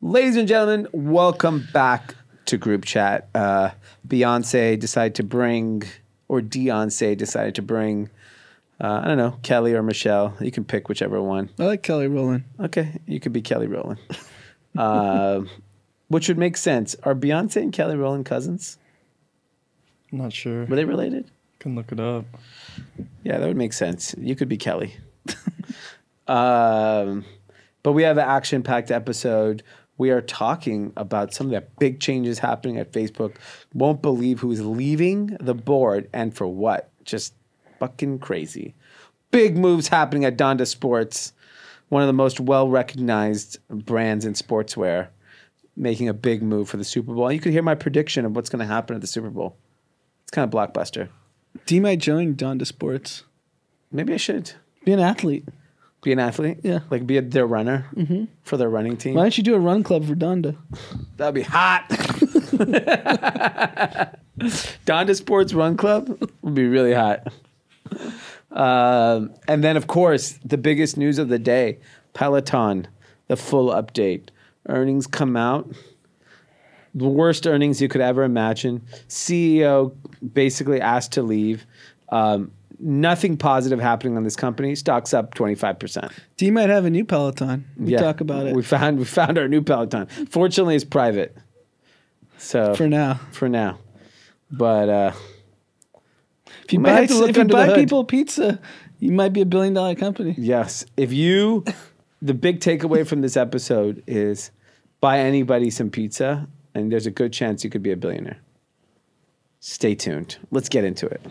Ladies and gentlemen, welcome back to Group Chat. Beyonce decided to bring, or Beyonce decided to bring, I don't know, Kelly or Michelle. You can pick whichever one. I like Kelly Rowland. Okay, you could be Kelly Rowland. Which would make sense. Are Beyonce and Kelly Rowland cousins? I'm not sure. Were they related? Can look it up. Yeah, that would make sense. You could be Kelly. But we have an action-packed episode. We are talking about some of the big changes happening at Facebook. Won't believe who's leaving the board and for what. Just fucking crazy. Big moves happening at Donda Sports, one of the most well-recognized brands in sportswear, making a big move for the Super Bowl. And you could hear my prediction of what's going to happen at the Super Bowl. It's kind of blockbuster. Dee might join Donda Sports. Maybe I should. Be an athlete. Be an athlete? Yeah. Like be their runner for their running team? Why don't you do a run club for Donda? That'd be hot. Donda Sports Run Club would be really hot. And then, of course, the biggest news of the day, Peloton, the full update. Earnings come out. The worst earnings you could ever imagine. CEO basically asked to leave. Nothing positive happening on this company. Stock's up 25%. Dee might have a new Peloton. We talk about it. We found our new Peloton. Fortunately, it's private. So for now. But if you buy people pizza, you might be $1 billion company. Yes. The big takeaway from this episode is buy anybody some pizza, and there's a good chance you could be a billionaire. Stay tuned. Let's get into it.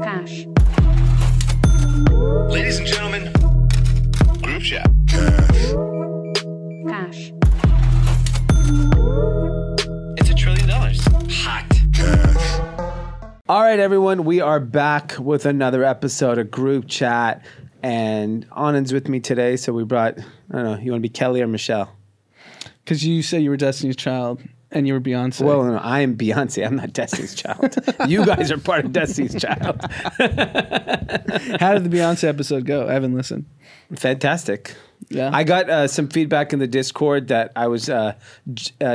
Cash. Ladies and gentlemen, Group Chat. Cash. It's $1 trillion. Hot. All right, everyone. We are back with another episode of Group Chat. And Anand's with me today, so we brought, I don't know, you want to be Kelly or Michelle? Because you said you were Destiny's Child and you were Beyonce. Well, no, I am Beyonce. I'm not Destiny's Child. You guys are part of Destiny's Child. How did the Beyonce episode go? I haven't listened. Fantastic. Yeah. I got some feedback in the Discord that I was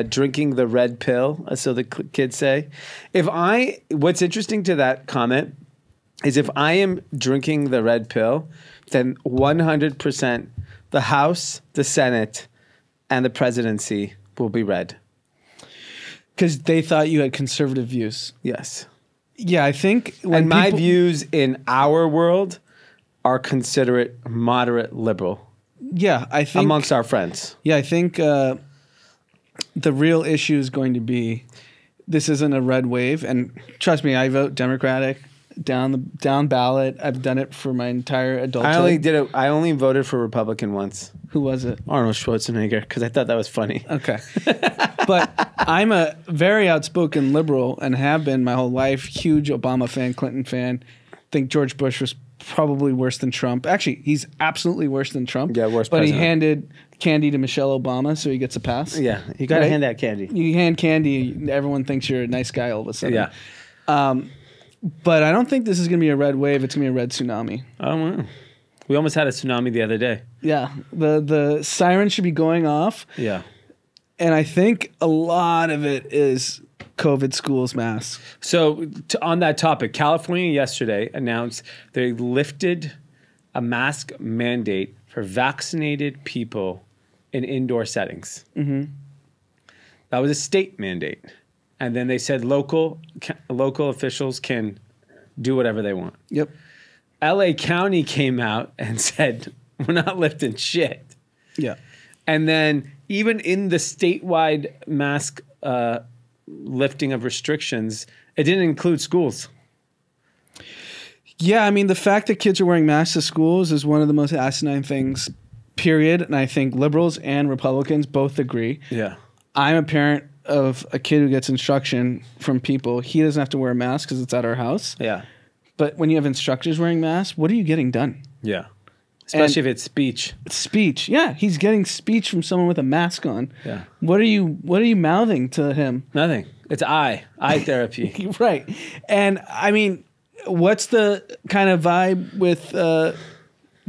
drinking the red pill, so the kids say. What's interesting to that comment is if I am drinking the red pill, then 100% the House, the Senate, and the presidency will be red. Because they thought you had conservative views. Yes. Yeah, I think... And my views in our world are considered moderate liberal. Yeah, I think... Amongst our friends. Yeah, I think the real issue is going to be this isn't a red wave. And trust me, I vote Democratic down ballot. I've done it for my entire adulthood. I only voted for Republican once. Who was it? Arnold Schwarzenegger, because I thought that was funny. Okay. But I'm a very outspoken liberal and have been my whole life. Huge Obama fan, Clinton fan. Think George Bush was probably worse than Trump. Actually, he's absolutely worse than Trump. Yeah, worse But president. he handed candy to Michelle Obama, so he gets a pass. Yeah, you got to hand that candy. You hand candy, everyone thinks you're a nice guy all of a sudden. Yeah. But I don't think this is going to be a red wave. It's going to be a red tsunami. I don't know. We almost had a tsunami the other day. Yeah. The siren should be going off. Yeah. And I think a lot of it is COVID schools masks. So on that topic, California yesterday announced they lifted a mask mandate for vaccinated people in indoor settings. Mm-hmm. That was a state mandate. And then they said local officials can do whatever they want. Yep. LA County came out and said, we're not lifting shit. Yeah. And then even in the statewide mask lifting of restrictions, it didn't include schools. Yeah, I mean, the fact that kids are wearing masks to schools is one of the most asinine things, period. And I think liberals and Republicans both agree. Yeah. I'm a parent of a kid who gets instruction from people. He doesn't have to wear a mask because it's at our house. Yeah. But when you have instructors wearing masks, what are you getting done? Yeah. Especially if it's speech. Speech. Yeah, he's getting speech from someone with a mask on. Yeah. What are you mouthing to him? Nothing. It's eye therapy. Right. And I mean, what's the kind of vibe with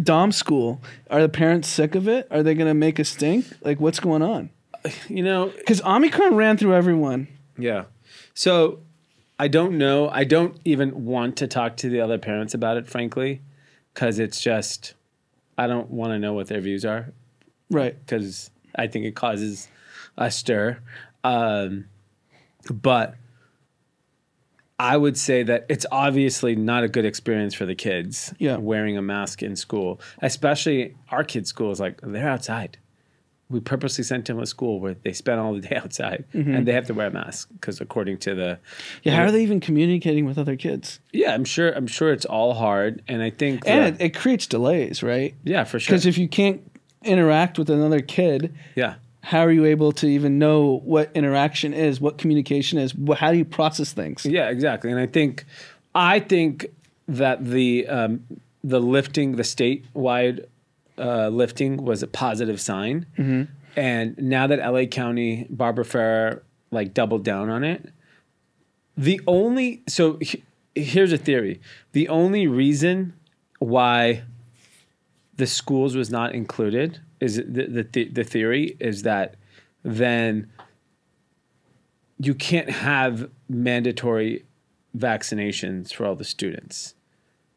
Dom school. Are the parents sick of it? Are they going to make a stink? Like, what's going on? You know, Because Omicron ran through everyone. yeah. So I don't know. I don't even want to talk to the other parents about it, frankly, because it's just, I don't want to know what their views are, Right. because I think it causes a stir. But I would say that it's obviously not a good experience for the kids wearing a mask in school, especially our kids' schools. Like, they're outside. We purposely sent them to a school where they spend all the day outside and they have to wear a mask because according to the How are they even communicating with other kids? Yeah, I'm sure it's all hard, and I think And it creates delays, right? Yeah, for sure. Because if you can't interact with another kid, how are you able to even know what interaction is, what communication is? How do you process things? Yeah, exactly. And I think that the lifting, the statewide lifting, was a positive sign. And now that LA County, Barbara Ferrer, like, doubled down on it, here's a theory. The only reason why the schools was not included is the theory is that then you can't have mandatory vaccinations for all the students,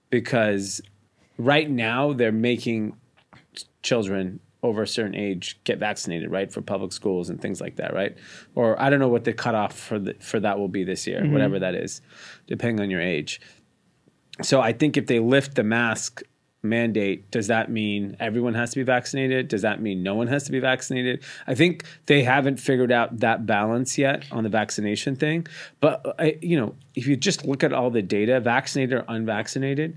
because right now they're making children over a certain age get vaccinated, right, for public schools and things like that, right? Or I don't know what the cutoff for that will be this year, whatever that is, depending on your age. So I think if they lift the mask mandate, does that mean everyone has to be vaccinated? Does that mean no one has to be vaccinated? I think they haven't figured out that balance yet on the vaccination thing. But if you just look at all the data, vaccinated or unvaccinated,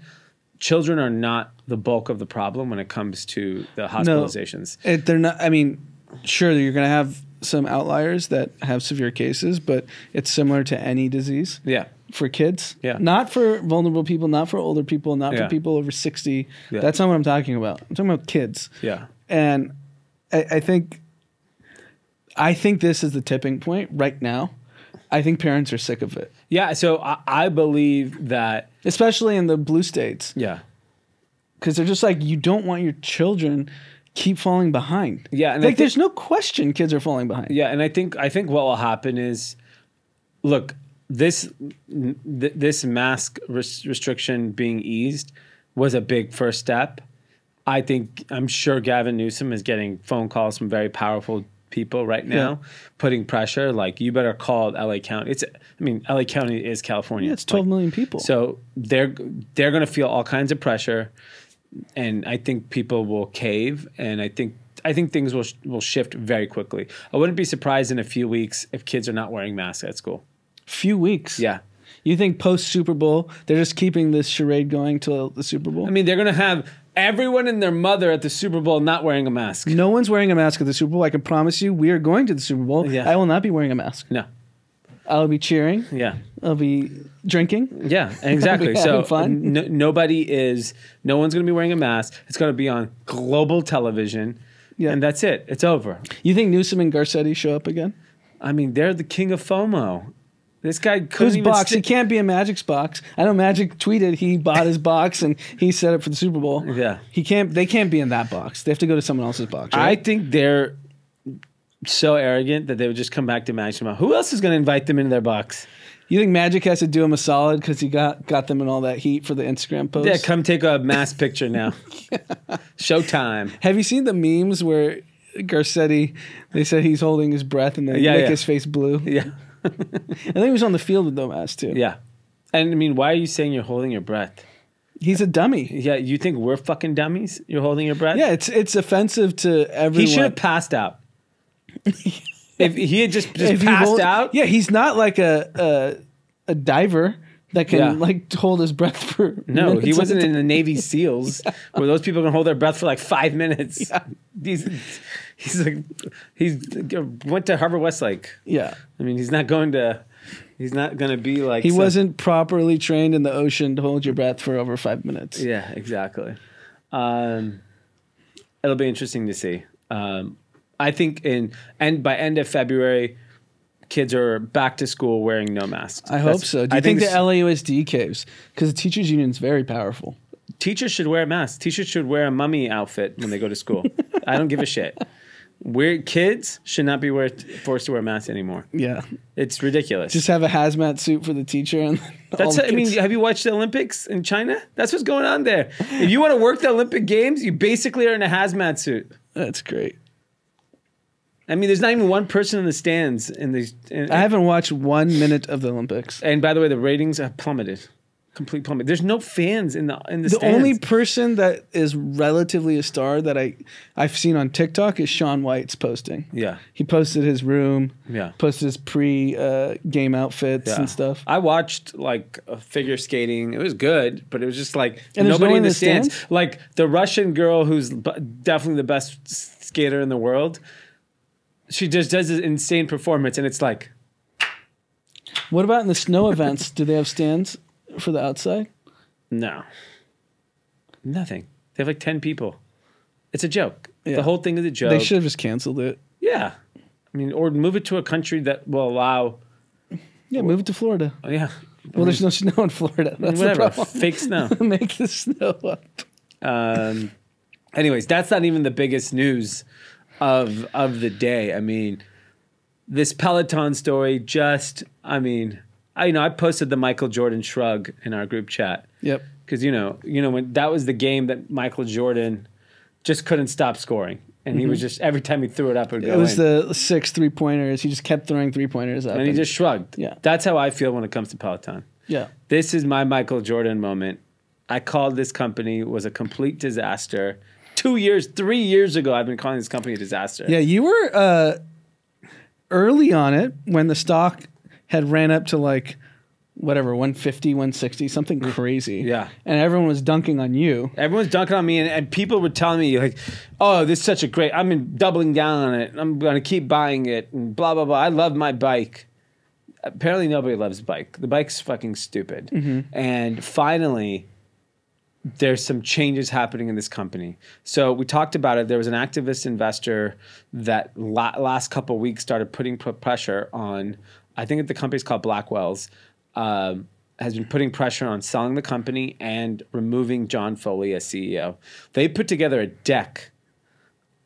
children are not the bulk of the problem when it comes to the hospitalizations. No, they're not. I mean, sure, you're going to have some outliers that have severe cases, but it's similar to any disease. Yeah. For kids. Yeah. Not for vulnerable people, not for older people, not for people over 60. Yeah. That's not what I'm talking about. I'm talking about kids. Yeah. And I think this is the tipping point right now. I think parents are sick of it. Yeah. So I believe that, especially in the blue states. Yeah. Because they're just like, you don't want your children keep falling behind. Yeah. And like, there's no question kids are falling behind. Yeah. And I think what will happen is, look, this mask restriction being eased was a big first step. I'm sure Gavin Newsom is getting phone calls from very powerful people right now, putting pressure. Like, you better call LA County. LA County is California. Yeah, it's 12 million people. So they're going to feel all kinds of pressure, and I think people will cave. And I think things will shift very quickly. I wouldn't be surprised in a few weeks if kids are not wearing masks at school. Few weeks. Yeah. You think post Super Bowl they're just keeping this charade going till the Super Bowl? I mean, they're going to have everyone and their mother at the Super Bowl not wearing a mask. No one's wearing a mask at the Super Bowl. I can promise you, we are going to the Super Bowl. Yeah. I will not be wearing a mask. No. I'll be cheering. Yeah. I'll be drinking. Yeah, exactly. So fun. No one's going to be wearing a mask. It's going to be on global television. Yeah. And that's it. It's over. You think Newsom and Garcetti show up again? I mean, they're the king of FOMO. This guy couldn't Whose even box? He can't be in Magic's box. I know Magic tweeted he bought his box and he set it for the Super Bowl. Yeah. They can't be in that box. They have to go to someone else's box, right? I think they're so arrogant that they would just come back to Magic. Who else is going to invite them into their box? You think Magic has to do him a solid because he got them in all that heat for the Instagram post? Yeah, come take a mass picture now. Showtime. Have you seen the memes where Garcetti, they said he's holding his breath and they make his face blue? Yeah. I think he was on the field with no mask too. Yeah. And I mean, why are you saying you're holding your breath? He's a dummy. Yeah, you think we're fucking dummies? You're holding your breath? Yeah, it's offensive to everyone. He should have passed out. If he had just passed out. Yeah, he's not like a diver that can hold his breath for minutes. He wasn't in the Navy SEALs where those people can hold their breath for like 5 minutes. Yeah. He's went to Harvard Westlake. Yeah. I mean, he's not going to be like... He wasn't properly trained in the ocean to hold your breath for over 5 minutes. Yeah, exactly. It'll be interesting to see. I think by end of February, kids are back to school wearing no masks. I hope so. Do you think the LAUSD caves? Because the teachers union is very powerful. teachers should wear a mask. Teachers should wear a mummy outfit when they go to school. I don't give a shit. Kids should not be forced to wear masks anymore. Yeah. It's ridiculous. Just have a hazmat suit for the teacher. And have you watched the Olympics in China? That's what's going on there. If you want to work the Olympic Games, you basically are in a hazmat suit. That's great. I mean, there's not even one person in the stands in these. I haven't watched 1 minute of the Olympics. And by the way, the ratings have plummeted. Complete plummet. There's no fans in the stands. The only person that is relatively a star that I've seen on TikTok is Shaun White's posting. Yeah. He posted his room. Yeah. Posted his game outfits and stuff. I watched like figure skating. It was good, but it was just like and nobody no in the stands. stands. Like the Russian girl who's definitely the best skater in the world. She just does this insane performance, and it's like. What about in the snow events? Do they have stands for the outside? No. Nothing. They have like 10 people. It's a joke. Yeah. The whole thing is a joke. They should have just canceled it. Yeah. I mean, or move it to a country that will allow. Yeah, move it to Florida. Yeah. Well, there's no snow in Florida. That's whatever. the problem. Fake snow. Make the snow up. Anyways, that's not even the biggest news of the day. I mean, this Peloton story I posted the Michael Jordan shrug in our group chat. Yep. Because when that was the game that Michael Jordan just couldn't stop scoring, and he was just every time he threw it up, it would go in. It was the 6 3-pointers. He just kept throwing 3-pointers up, and he just shrugged. Yeah. That's how I feel when it comes to Peloton. Yeah. This is my Michael Jordan moment. I called this company was a complete disaster. 3 years ago, I've been calling this company a disaster. Yeah, you were early on it when the stock had ran up to like whatever 150, 160, something crazy. Yeah, and everyone was dunking on you. Everyone's dunking on me, and people were telling me like, "Oh, this is such a great. I'm doubling down on it. I'm going to keep buying it." And blah blah blah. I love my bike. Apparently, nobody loves the bike. The bike's fucking stupid. And finally, there's some changes happening in this company. So we talked about it. There was an activist investor that last couple of weeks started putting pressure on. I think the company's called Blackwell's. Has been putting pressure on selling the company and removing John Foley as CEO. They put together a deck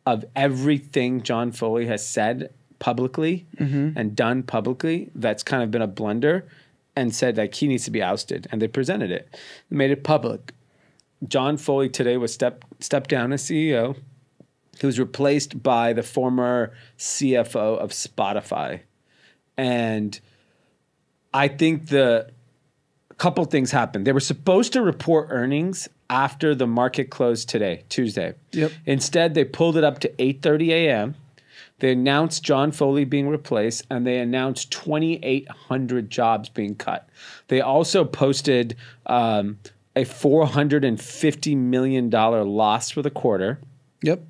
of everything John Foley has said publicly and done publicly that's kind of been a blunder, and said like he needs to be ousted. And they presented it, made it public. John Foley today was stepped down as CEO. He was replaced by the former CFO of Spotify. And I think a couple things happened. They were supposed to report earnings after the market closed today, Tuesday. Yep. Instead, they pulled it up to 8:30 a.m. They announced John Foley being replaced, and they announced 2,800 jobs being cut. They also posted a $450 million loss for the quarter. Yep.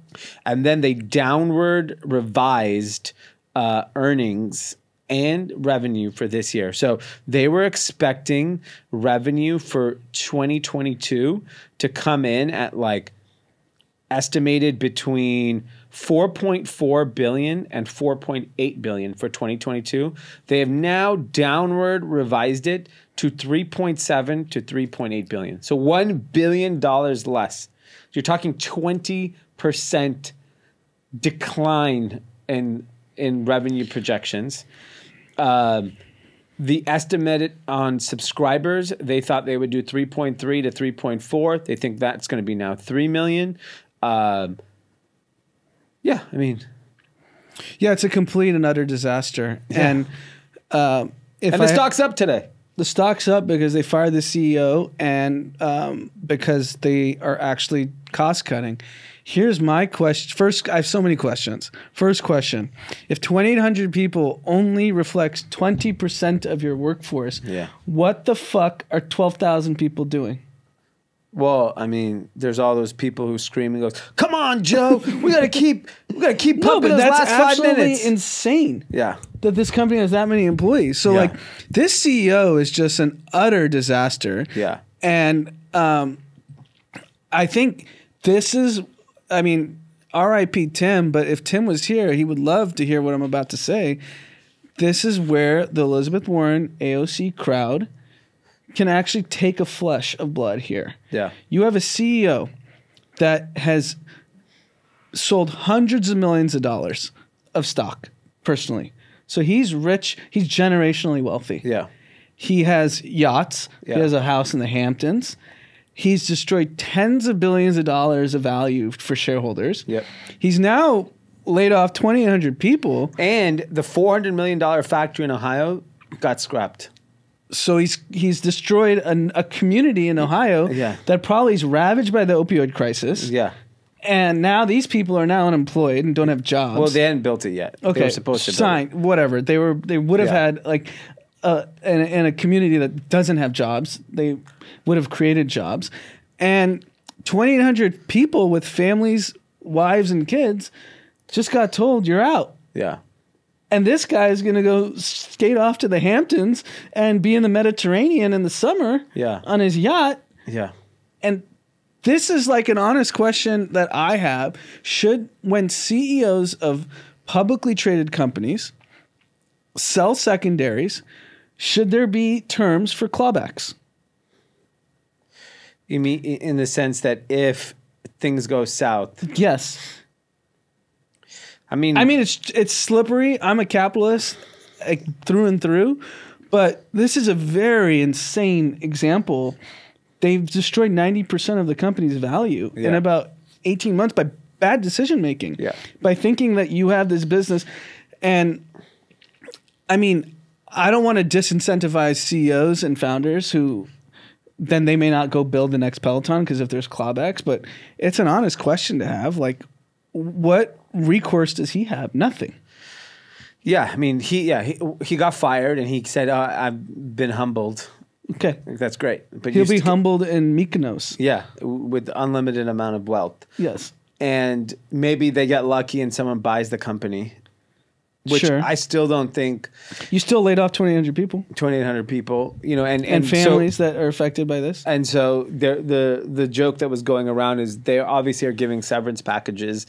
And then they downward revised earnings and revenue for this year. So they were expecting revenue for 2022 to come in at like estimated between 4.4 billion and 4.8 billion for 2022. They have now downward revised it to 3.7 to 3.8 billion. So $1 billion less. You're talking 20% decline in revenue projections. The estimate on subscribers, they thought they would do 3.3 to 3.4. They think that's going to be now 3 million. Yeah, I mean. Yeah, it's a complete and utter disaster. Yeah. And the stock's up today. The stock's up because they fired the CEO and because they are actually cost cutting. Here's my question. First, I have so many questions. First question. If 2,800 people only reflects 20% of your workforce, what the fuck are 12,000 people doing? Well, I mean, there's all those people who scream and goes, "Come on, Joe, we gotta keep pumping those last 5 minutes." That's absolutely insane. Yeah, that this company has that many employees. So like, this CEO is just an utter disaster. Yeah, and I think this is. I mean, R.I.P. Tim. But if Tim was here, he would love to hear what I'm about to say. This is where the Elizabeth Warren AOC crowd can actually take a flush of blood here. Yeah. You have a CEO that has sold hundreds of millions of dollars of stock personally. So he's rich. He's generationally wealthy. Yeah. He has yachts. Yeah. He has a house in the Hamptons. He's destroyed tens of billions of dollars of value for shareholders. Yep. He's now laid off 2,800 people. And the $400 million factory in Ohio got scrapped. So he's destroyed a community in Ohio Yeah. that probably is ravaged by the opioid crisis. Yeah. And now these people are now unemployed and don't have jobs. Well, they hadn't built it yet. Okay, They were supposed to build fine, whatever. They would have Yeah. had like in a community that doesn't have jobs, they would have created jobs, and 2,800 people with families, wives, and kids just got told you're out. it. Yeah. And this guy is going to go skate off to the Hamptons and be in the Mediterranean in the summer Yeah. on his yacht. Yeah. And this is like an honest question that I have. When CEOs of publicly traded companies sell secondaries, should there be terms for clawbacks? You mean in the sense that if things go south, Yes. I mean, It's slippery. I'm a capitalist through and through, but this is a very insane example. They've destroyed 90% of the company's value in Yeah. about 18 months by bad decision making. Yeah. By thinking that you have this business. And I mean, I don't want to disincentivize CEOs and founders who then they may not go build the next Peloton because if there's clawbacks, but it's an honest question to have. Like, what recourse does he have? Nothing. yeah, I mean, he got fired and he said, I've been humbled. Okay. That's great. But He'll be humbled in Mykonos. Yeah, with unlimited amount of wealth. Yes. And maybe they get lucky and someone buys the company, which Sure. I still don't think You still laid off 2,800 people 2,800 people, and families that are affected by this. And so the joke that was going around is they obviously are giving severance packages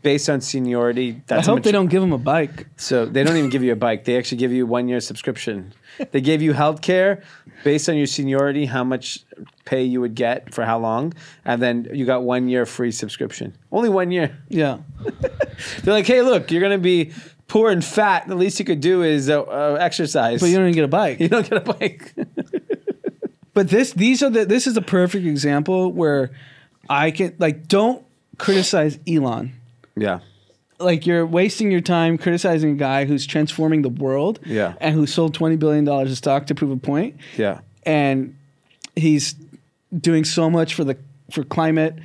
based on seniority. I hope they don't give them a bike. So they don't even give you a bike. They actually give you a 1-year subscription. They gave you healthcare based on your seniority, how much pay you would get for how long, and then you got 1 year free subscription. Only 1 year. Yeah. They're like, hey, look, you're gonna be poor and fat. The least you could do is exercise. But you don't even get a bike. You don't get a bike. But this is a perfect example where I can don't criticize Elon. Yeah. Like you're wasting your time criticizing a guy who's transforming the world. Yeah. And who sold $20 billion of stock to prove a point. Yeah. And he's doing so much for climate,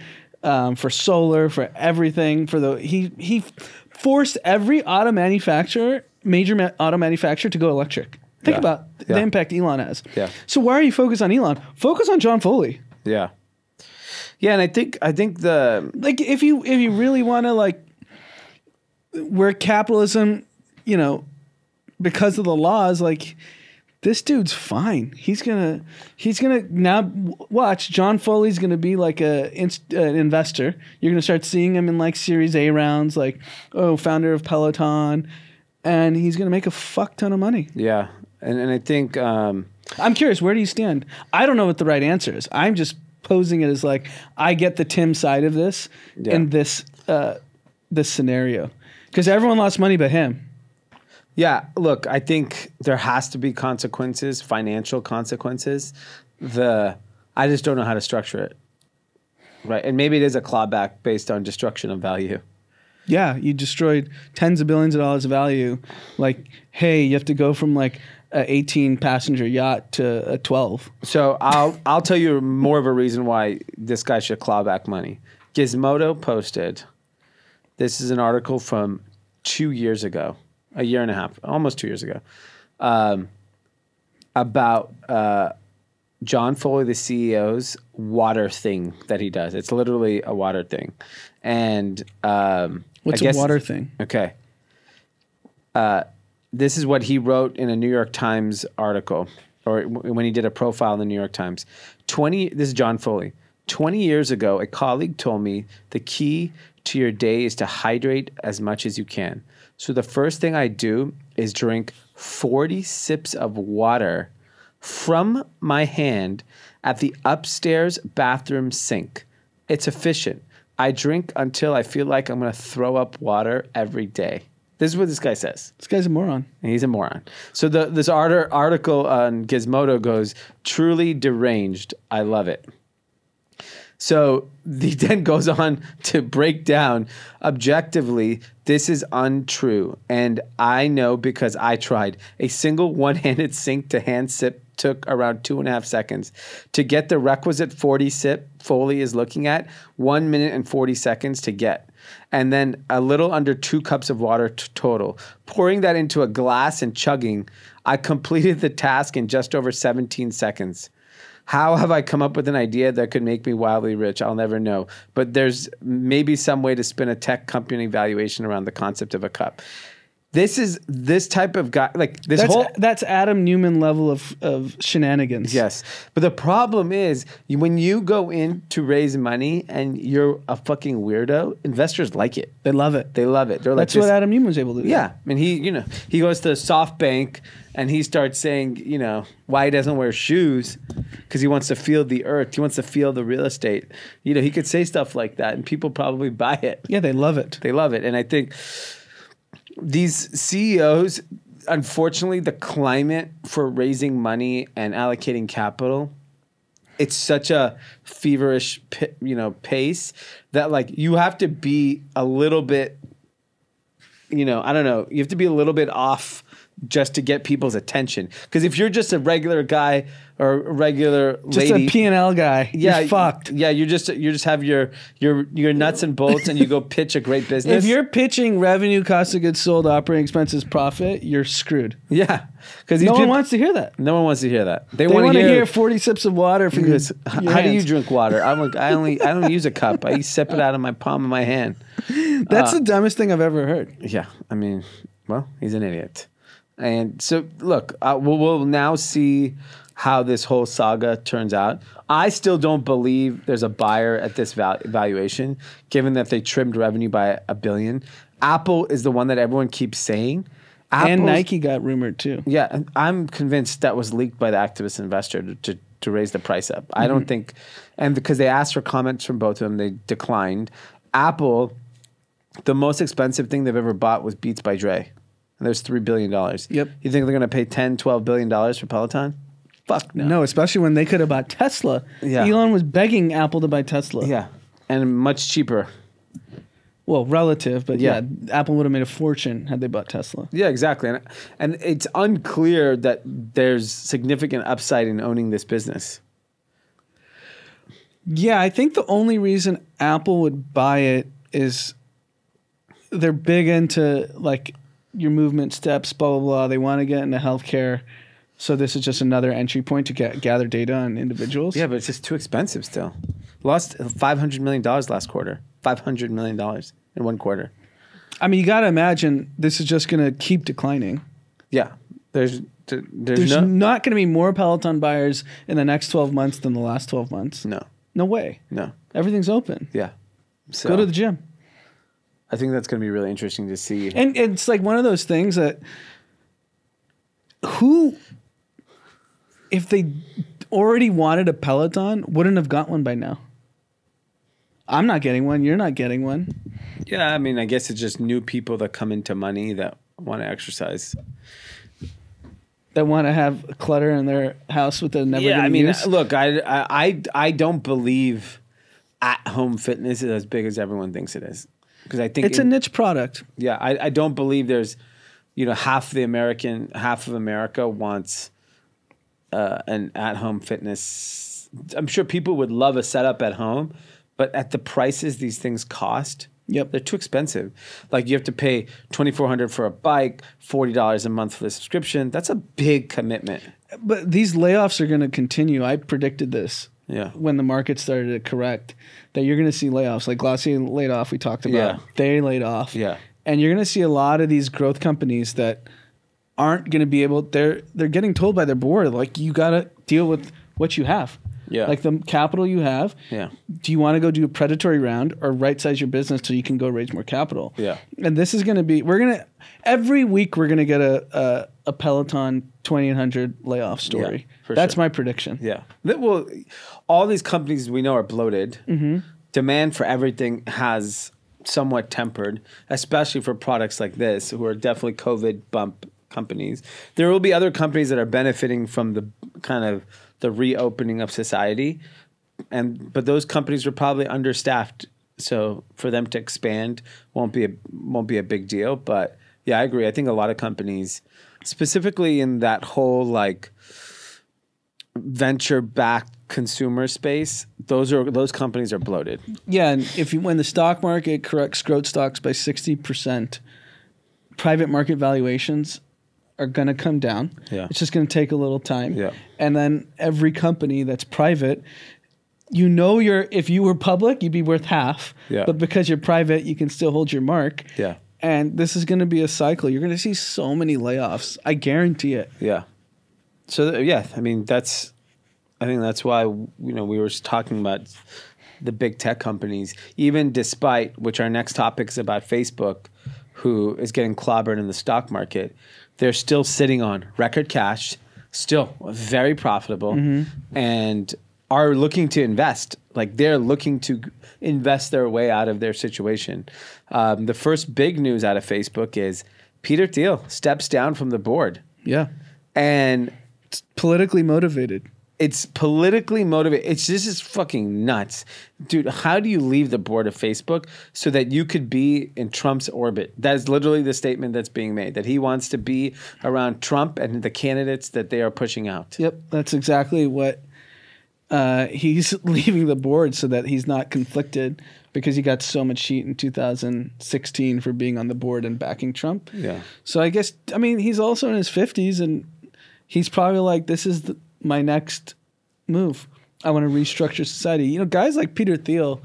for solar, for everything. He forced every major auto manufacturer to go electric. Think about the impact Elon has. Yeah. So why are you focused on Elon? Focus on John Foley. Yeah. Yeah, and I think If you really want to where capitalism, because of the laws, this dude's fine. He's gonna now watch. John Foley's gonna be like an investor. You're gonna start seeing him in Series A rounds, founder of Peloton, and he's gonna make a fuck ton of money. Yeah. And I think I'm curious, where do you stand? I don't know what the right answer is. I'm just posing it as I get the Tim side of this in this scenario because everyone lost money but him. Yeah, look, I think there has to be consequences, financial consequences. I just don't know how to structure it. Right. And maybe it is a clawback based on destruction of value. Yeah, you destroyed tens of billions of dollars of value. Hey, you have to go from a 18 passenger yacht to a 12. So I'll tell you more of a reason why this guy should claw back money. Gizmodo posted, this is an article from 2 years ago, a year and a half, almost 2 years ago, about John Foley, the CEO's water thing that he does. It's literally a water thing. And what's a water thing? Okay. This is what he wrote in a New York Times article, or when he did a profile in the New York Times. This is John Foley. 20 years ago, a colleague told me the key to your day is to hydrate as much as you can. So the first thing I do is drink 40 sips of water from my hand at the upstairs bathroom sink. It's efficient. I drink until I feel like I'm going to throw up water every day. This is what this guy says. This guy's a moron. And he's a moron. So this article on Gizmodo goes, truly deranged. I love it. So he then goes on to break down objectively, this is untrue. And I know because I tried. A single one-handed sink to hand sip took around 2.5 seconds. To get the requisite 40 sip Foley is looking at, 1 minute and 40 seconds to get. And then a little under 2 cups of water total. Pouring that into a glass and chugging, I completed the task in just over 17 seconds. How have I come up with an idea that could make me wildly rich? I'll never know. But there's maybe some way to spin a tech company valuation around the concept of a cup. This is this type of guy, like this that's Adam Newman level of shenanigans. Yes. But the problem is when you go in to raise money and you're a fucking weirdo, investors like it. They love it. They love it. They're like, that's what Adam Newman was able to do. Yeah. I mean, he goes to SoftBank and he starts saying, why he doesn't wear shoes because he wants to feel the earth. He wants to feel the real estate. He could say stuff like that and people probably buy it. Yeah, they love it. They love it. And I think these CEOs, unfortunately, the climate for raising money and allocating capital, it's such a feverish, pace that like you have to be a little bit, I don't know, you have to be a little bit off just to get people's attention. Because if you're just a regular guy or a regular just lady, a P&L guy, you're fucked. Yeah, you just have your nuts and bolts and you go pitch a great business. If you're pitching revenue, cost of goods sold, operating expenses, profit, you're screwed. Yeah, because no one wants to hear that. No one wants to hear that. They want to hear 40 sips of water from your how do you hands. drink water? I'm like, I don't use a cup. I sip it out of my palm of my hand. That's the dumbest thing I've ever heard. Yeah, I mean, well, he's an idiot. And so, look, we'll now see how this whole saga turns out. I still don't believe there's a buyer at this valuation, given that they trimmed revenue by $1 billion. Apple is the one that everyone keeps saying. And Nike got rumored too. Yeah, and I'm convinced that was leaked by the activist investor to raise the price up. I don't think, and because they asked for comments from both of them, they declined. Apple, the most expensive thing they've ever bought was Beats by Dre. And there's $3 billion. Yep. You think they're going to pay $10, $12 billion for Peloton? Fuck no. No, especially when they could have bought Tesla. Yeah. Elon was begging Apple to buy Tesla. Yeah, and much cheaper. Well, relative, but Yeah. Apple would have made a fortune had they bought Tesla. Yeah, exactly. And it's unclear that there's significant upside in owning this business. Yeah, I think the only reason Apple would buy it is they're big into like your movement steps, blah, blah, blah. They want to get into healthcare. So this is just another entry point to gather data on individuals. Yeah, but it's just too expensive still. Lost $500 million last quarter. $500 million in one quarter. I mean, you got to imagine this is just going to keep declining. Yeah. There's not going to be more Peloton buyers in the next 12 months than the last 12 months. No. No way. No. Everything's open. Yeah. So Go to the gym. I think that's going to be really interesting to see. And it's like one of those things that if they already wanted a Peloton, wouldn't have got one by now. I'm not getting one. You're not getting one. Yeah, I mean, I guess it's just new people that come into money that want to exercise. That want to have clutter in their house with the never. Yeah, I mean, use. look, I don't believe at-home fitness is as big as everyone thinks it is. Because I think it's a niche product. Yeah, I don't believe there's, half of America wants an at-home fitness. I'm sure people would love a setup at home, but at the prices these things cost, yep, they're too expensive. Like you have to pay $2,400 for a bike, $40 a month for the subscription. That's a big commitment. But these layoffs are going to continue. I predicted this. Yeah. When the market started to correct, that you're going to see layoffs. Like Glossier laid off, we talked about. Yeah. They laid off. Yeah. And you're going to see a lot of these growth companies that aren't going to be able. They're getting told by their board, like, you got to deal with what you have. Yeah. Like the capital you have. Yeah. Do you want to go do a predatory round or right size your business so you can go raise more capital? Yeah. And this is going to be, every week we're going to get a Peloton 2800 layoff story. for That's sure. my prediction. Yeah. Well, all these companies we know are bloated. Demand for everything has somewhat tempered, especially for products like this, who are definitely COVID bump companies. There will be other companies that are benefiting from the kind of the reopening of society, but those companies are probably understaffed. So for them to expand won't be a big deal. But yeah, I agree. I think a lot of companies, specifically in that whole like venture-backed consumer space, those companies are bloated. Yeah, and when the stock market corrects growth stocks by 60%, private market valuations are going to come down. Yeah. It's just going to take a little time. Yeah. And then every company that's private, if you were public, you'd be worth half. Yeah. But because you're private, you can still hold your mark. Yeah. And this is going to be a cycle. You're going to see so many layoffs. I guarantee it. Yeah. So yeah, I mean I think that's why we were talking about the big tech companies, even despite which our next topic is about Facebook, who is getting clobbered in the stock market. They're still sitting on record cash, still very profitable, and are looking to invest. Like they're looking to invest their way out of their situation. The first big news out of Facebook is Peter Thiel steps down from the board. Yeah. And It's politically motivated. it's politically motivated. This is fucking nuts. Dude, how do you leave the board of Facebook so that you could be in Trump's orbit? That is literally the statement that's being made, that he wants to be around Trump and the candidates that they are pushing out. Yep, that's exactly what he's leaving the board so that he's not conflicted because he got so much heat in 2016 for being on the board and backing Trump. Yeah. So he's also in his 50s and he's probably like, this is my next move. I want to restructure society. Guys like Peter Thiel,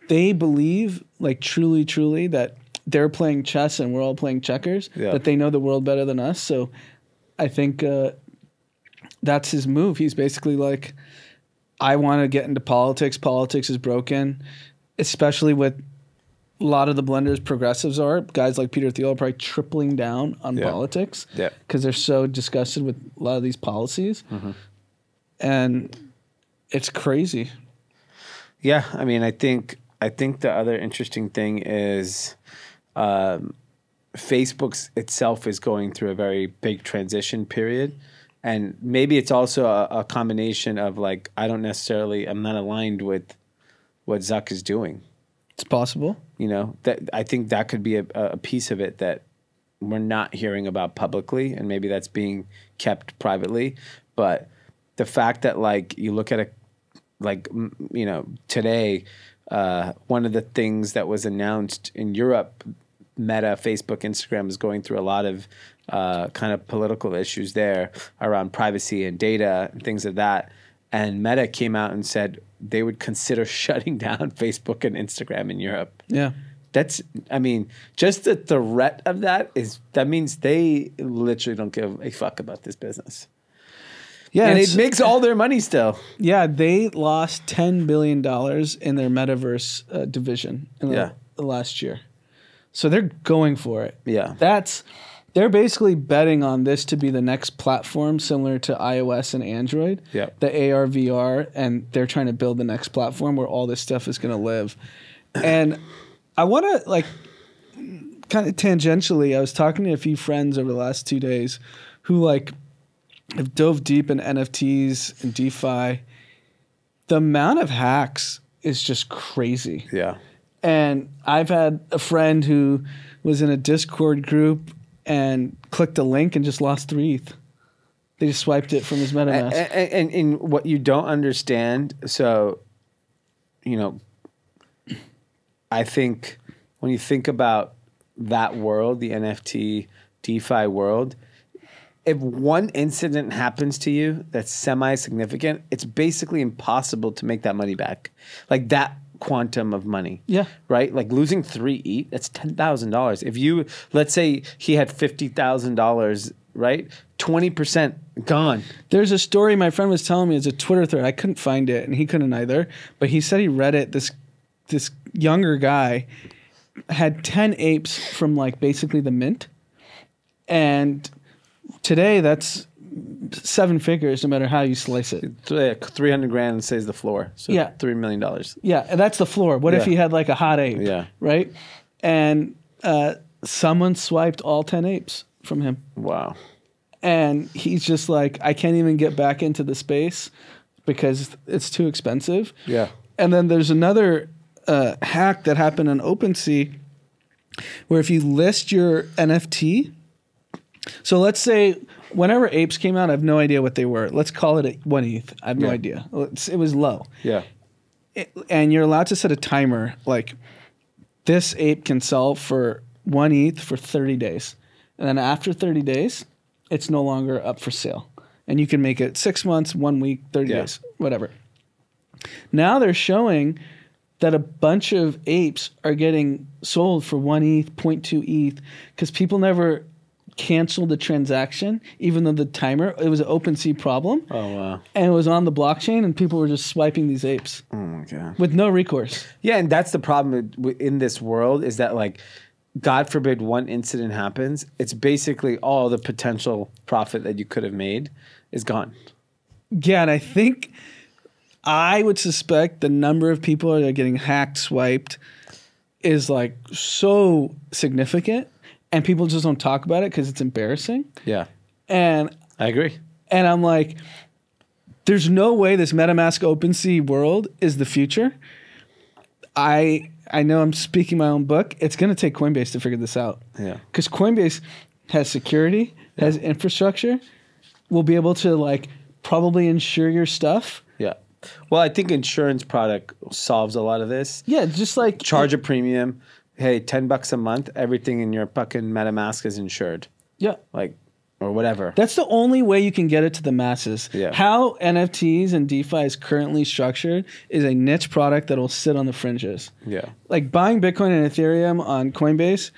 they believe like truly, truly that they're playing chess and we're all playing checkers, that they know the world better than us. So I think that's his move. He's basically like, I want to get into politics. Politics is broken, especially with a lot of the blenders progressives are. Guys like Peter Thiel are probably tripling down on politics because they're so disgusted with a lot of these policies. And it's crazy. Yeah, I mean, I think the other interesting thing is Facebook itself is going through a very big transition period. And maybe it's also a combination of like, I'm not aligned with what Zuck is doing. It's possible. That I think that could be a piece of it that we're not hearing about publicly, and maybe that's being kept privately. But the fact that like you look at today, one of the things that was announced in Europe, Meta, Facebook, Instagram is going through a lot of kind of political issues there around privacy and data and things of that. And Meta came out and said they would consider shutting down Facebook and Instagram in Europe. Yeah. Just the threat of that means they literally don't give a fuck about this business. Yeah. And it makes all their money still. Yeah. They lost $10 billion in their metaverse division in the last year. So they're going for it. Yeah. They're basically betting on this to be the next platform similar to iOS and Android, the AR, VR, and they're trying to build the next platform where all this stuff is going to live. And I want to, like, kind of tangentially, I was talking to a few friends over the last 2 days who, like, have dove deep in NFTs and DeFi. The amount of hacks is just crazy. Yeah. And I've had a friend who was in a Discord group and clicked a link and just lost 3 ETH. They just swiped it from his MetaMask. And what you don't understand, so, I think when you think about that world, the NFT, DeFi world, if one incident happens to you that's semi-significant, it's basically impossible to make that money back. Like that quantum of money. Yeah. Right? Like losing 3 ETH, that's $10,000. If let's say he had $50,000, right? 20% Gone. There's a story my friend was telling me. It's a Twitter thread. I couldn't find it, and he couldn't either. But he said he read it. This younger guy had 10 apes from like basically the mint, and today that's 7 figures, no matter how you slice it. 300 grand says the floor. So Yeah. $3 million. Yeah, and that's the floor. What if Yeah. he had like a hot ape? Yeah. Right? And someone swiped all 10 apes from him. Wow. And he's just like, I can't even get back into the space because it's too expensive. Yeah. And then there's another hack that happened on OpenSea where if you list your NFT, so let's say whenever apes came out, I have no idea what they were. Let's call it 1 ETH. I have no Yeah. idea. It was low. Yeah. And you're allowed to set a timer. Like this ape can sell for 1 ETH for 30 days. And then after 30 days, it's no longer up for sale. And you can make it 6 months, 1 week, 30 Yeah. days, whatever. Now they're showing that a bunch of apes are getting sold for 1 ETH, 0.2 ETH, because people never canceled the transaction, even though the timer, it was an OpenSea problem. Oh, wow. And it was on the blockchain, and people were just swiping these apes Oh, my God. with no recourse. Yeah, and that's the problem in this world is that, like, God forbid one incident happens, it's basically all the potential profit that you could have made is gone. Yeah, and I would suspect the number of people that are getting hacked, swiped is like so significant, and people just don't talk about it because it's embarrassing. Yeah, And I agree. and I'm like, there's no way this MetaMask OpenSea world is the future. I know I'm speaking my own book. It's going to take Coinbase to figure this out. Yeah. Because Coinbase has security, has infrastructure, will be able to like probably insure your stuff. Yeah. Well, I think insurance product solves a lot of this. Yeah, just like Charge a premium. Hey, $10 a month, everything in your fucking MetaMask is insured. Yeah. Like, or whatever. That's the only way you can get it to the masses. Yeah. How NFTs and DeFi is currently structured is a niche product that will sit on the fringes. Yeah. Like buying Bitcoin and Ethereum on Coinbase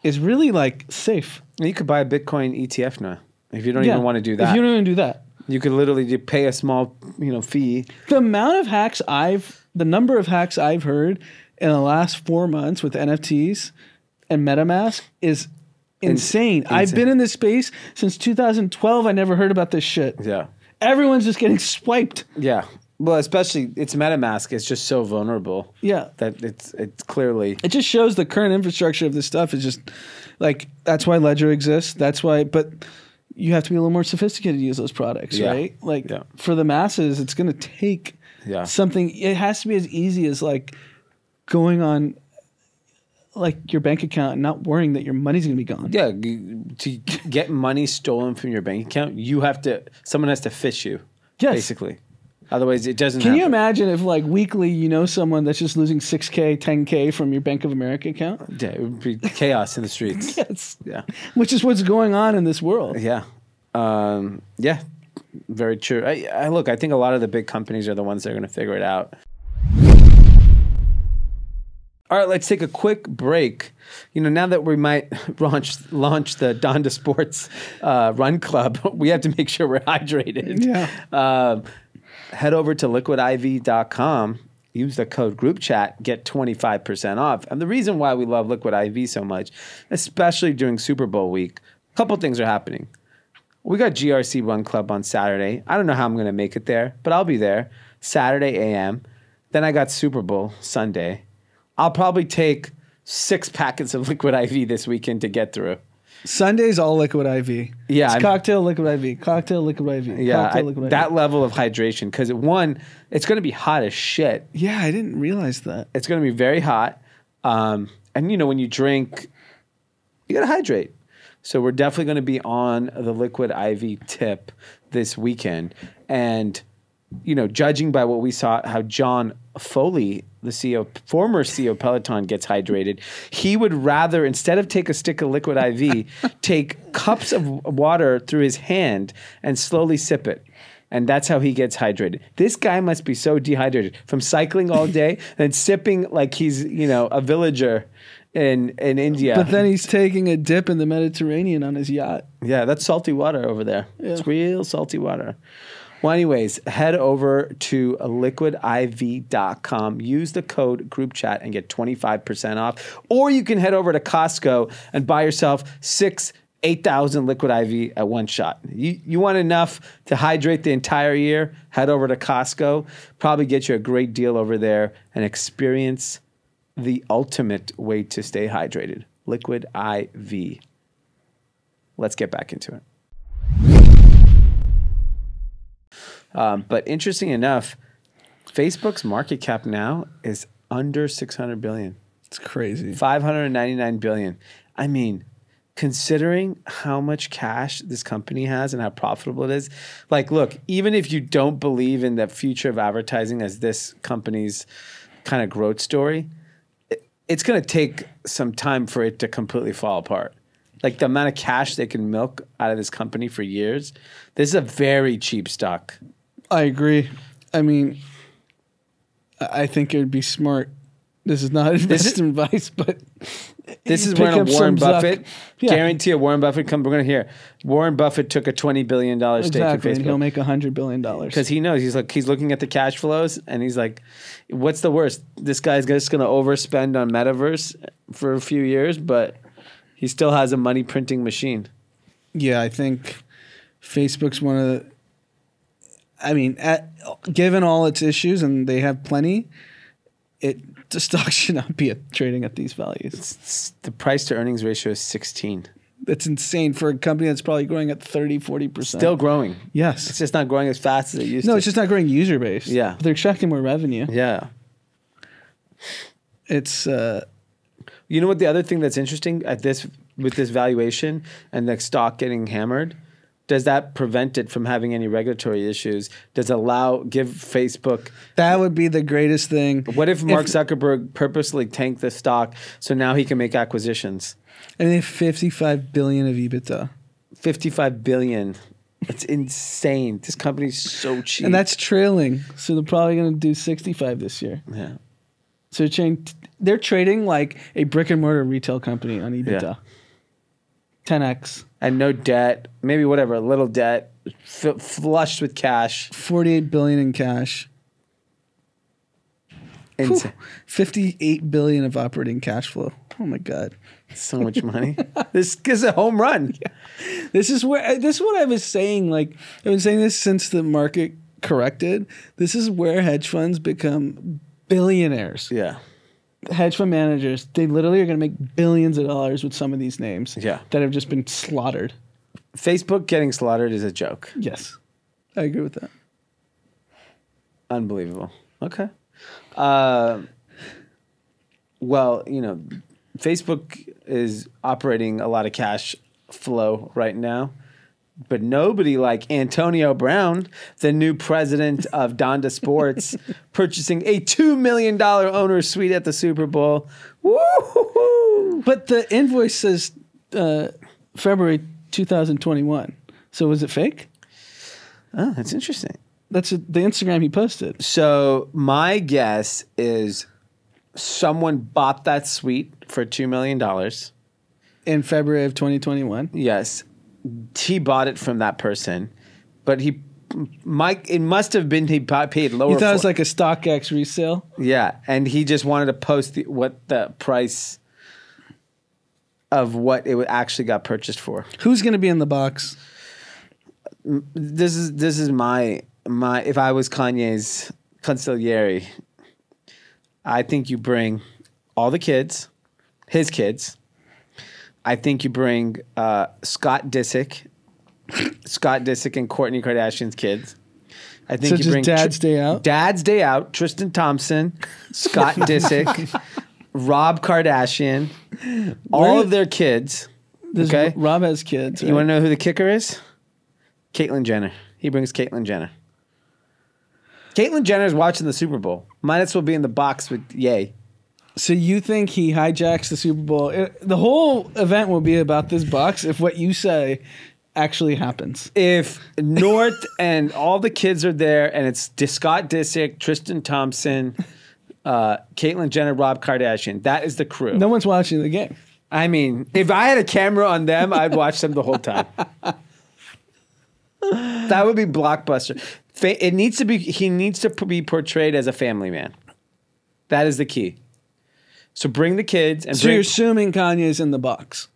is really like safe. You could buy a Bitcoin ETF now if you don't even want to do that. If you don't even do that. You could literally pay a small, fee. The amount of hacks the number of hacks I've heard in the last 4 months with NFTs and MetaMask is insane. I've been in this space since 2012. I never heard about this shit. Yeah. Everyone's just getting swiped. Yeah. Well, especially it's MetaMask. It's just so vulnerable. Yeah. That it's clearly. It just shows the current infrastructure of this stuff is just like, that's why Ledger exists. That's why, but you have to be a little more sophisticated to use those products, Yeah. right? Like Yeah. for the masses, it's going to take something. It has to be as easy as like going on like your bank account and not worrying that your money's going to be gone. Yeah. To get money stolen from your bank account, someone has to fish you. Yes. Basically. Otherwise, it doesn't Can you happen. imagine if like weekly you know someone that's just losing 6K, 10K from your Bank of America account? Yeah, it would be chaos in the streets. Yes. Yeah. Which is what's going on in this world. Yeah. Yeah. Very true. I think a lot of the big companies are the ones that are going to figure it out. All right, let's take a quick break. Now that we might launch the Donda Sports Run Club, we have to make sure we're hydrated. Yeah. Head over to liquidiv.com. Use the code GroupChat, get 25% off. And the reason why we love Liquid IV so much, especially during Super Bowl week, a couple things are happening. We got GRC Run Club on Saturday. I don't know how I'm going to make it there, but I'll be there Saturday a.m. Then I got Super Bowl Sunday. I'll probably take 6 packets of Liquid IV this weekend to get through. Sunday's all Liquid IV. Yeah, It's cocktail, Liquid IV. Cocktail, Liquid IV. Yeah, cocktail, Liquid IV. that level of hydration, because it's going to be hot as shit. Yeah, I didn't realize that. It's going to be very hot. And, when you drink, you got to hydrate. So we're definitely going to be on the Liquid IV tip this weekend. And, judging by what we saw, how John Foley, the former CEO of Peloton, gets hydrated, he would rather, instead of take a stick of Liquid IV, take cups of water through his hand and slowly sip it. And that's how he gets hydrated. This guy must be so dehydrated from cycling all day and sipping like he's, a villager in India. But then he's taking a dip in the Mediterranean on his yacht. Yeah, that's salty water over there. Yeah. It's real salty water. Well, anyways, head over to liquidiv.com. Use the code group chat and get 25% off. Or you can head over to Costco and buy yourself 8,000 Liquid IV at one shot. You want enough to hydrate the entire year? Head over to Costco. Probably get you a great deal over there and experience the ultimate way to stay hydrated. Liquid IV. Let's get back into it. But interesting enough, Facebook's market cap now is under 600 billion. It's crazy. 599 billion. I mean, considering how much cash this company has and how profitable it is, like, look, even if you don't believe in the future of advertising as this company's kind of growth story, it's going to take some time for it to completely fall apart. Like the amount of cash they can milk out of this company for years, this is a very cheap stock. I agree. I mean, I think it would be smart. This is not investment advice, but this is pick when up Warren some Buffett, Yeah. guarantee a Warren Buffett come. We're going to hear Warren Buffett took a $20 billion stake in exactly, and Facebook. he'll make $100 billion. Because he knows he's looking at the cash flows and he's like, what's the worst? This guy's just going to overspend on metaverse for a few years, but he still has a money printing machine. Yeah, I think Facebook's one of the. I mean, given all its issues, and they have plenty, the stock should not be trading at these values. The price to earnings ratio is 16. That's insane for a company that's probably growing at 30, 40%. Still growing. Yes. It's just not growing as fast as it used to. No, it's just not growing user base. Yeah. But they're extracting more revenue. Yeah. It's You know what the other thing that's interesting with this valuation and the stock getting hammered? Does that prevent it from having any regulatory issues? Does it give Facebook... that would be the greatest thing. What if Mark Zuckerberg purposely tanked the stock so now he can make acquisitions? And they have 55 billion of EBITDA. 55 billion. That's insane. This company's so cheap. And that's trailing. So they're probably going to do 65 this year. Yeah. So they're trading like a brick and mortar retail company on EBITDA. Yeah. 10x. And no debt. Maybe whatever, a little debt. Flushed with cash. 48 billion in cash. Insane. 58 billion of operating cash flow. Oh my God. So much money. This is a home run. Yeah. This is what I was saying. Like, I've been saying this since the market corrected. This is where hedge funds become billionaires. Yeah. Hedge fund managers, they literally are going to make billions of dollars with some of these names that have just been slaughtered. Facebook getting slaughtered is a joke. Yes. I agree with that. Unbelievable. Okay. Well, Facebook is operating a lot of cash flow right now, but nobody like Antonio Brown, the new president of Donda Sports, purchasing a $2 million owner suite at the Super Bowl. Woo-hoo-hoo. But the invoice says February 2021. So was it fake? Oh, that's interesting. That's the Instagram he posted. So my guess is someone bought that suite for $2 million. In February of 2021? Yes. He bought it from that person, but it must have been he paid lower. You thought it was like a StockX resale? Yeah, and he just wanted to post what the price of what it actually got purchased for. Who's going to be in the box? This is my if I was Kanye's consigliere, I think you bring all the kids, his kids. I think you bring Scott Disick and Kourtney Kardashian's kids. I think So you just bring Dad's Day Out? Dad's Day Out, Tristan Thompson, Scott Disick, Rob Kardashian, all of their kids. Okay, Rob has kids. You want to know who the kicker is? Caitlyn Jenner. He brings Caitlyn Jenner. Caitlyn Jenner is watching the Super Bowl. Might as well be in the box with Ye. So you think he hijacks the Super Bowl? The whole event will be about this box if what you say actually happens. If North and all the kids are there and it's Scott Disick, Tristan Thompson, Caitlyn Jenner, Rob Kardashian. That is the crew. No one's watching the game. I mean, if I had a camera on them, I'd watch them the whole time. That would be blockbuster. It needs to be. He needs to be portrayed as a family man. That is the key. So bring the kids and. So you're assuming Kanye's in the box.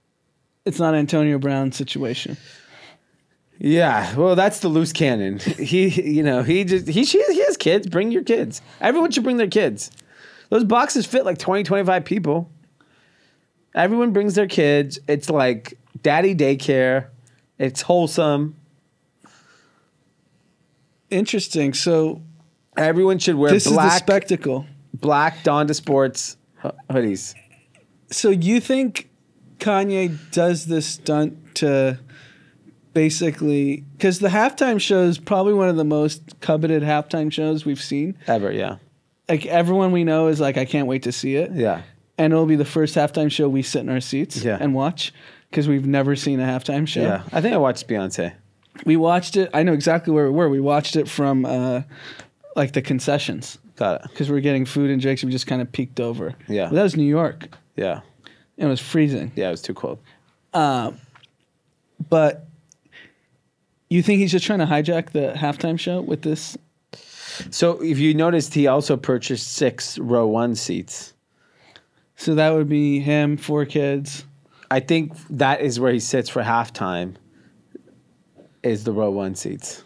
It's not Antonio Brown's situation. Yeah, well, that's the loose cannon. He has kids. Bring your kids. Everyone should bring their kids. Those boxes fit like 20, 25 people. Everyone brings their kids. It's like daddy daycare. It's wholesome. Interesting. So everyone should wear this is the spectacle. Black Donda Sports hoodies. So you think Kanye does this stunt to basically, because the halftime show is probably one of the most coveted halftime shows we've seen ever. Yeah, like everyone we know is like, I can't wait to see it. Yeah, and it'll be the first halftime show we sit in our seats and watch because we've never seen a halftime show. Yeah, I think I watched Beyonce. We watched it. I know exactly where we were. We watched it from like the concessions. Got it. Because we were getting food and drinks. We just kind of peeked over. Yeah, but that was New York. Yeah, it was freezing. Yeah, it was too cold. But you think he's just trying to hijack the halftime show with this? So if you noticed, he also purchased 6 row 1 seats. So that would be him, 4 kids. I think that is where he sits for halftime. Is the row 1 seats.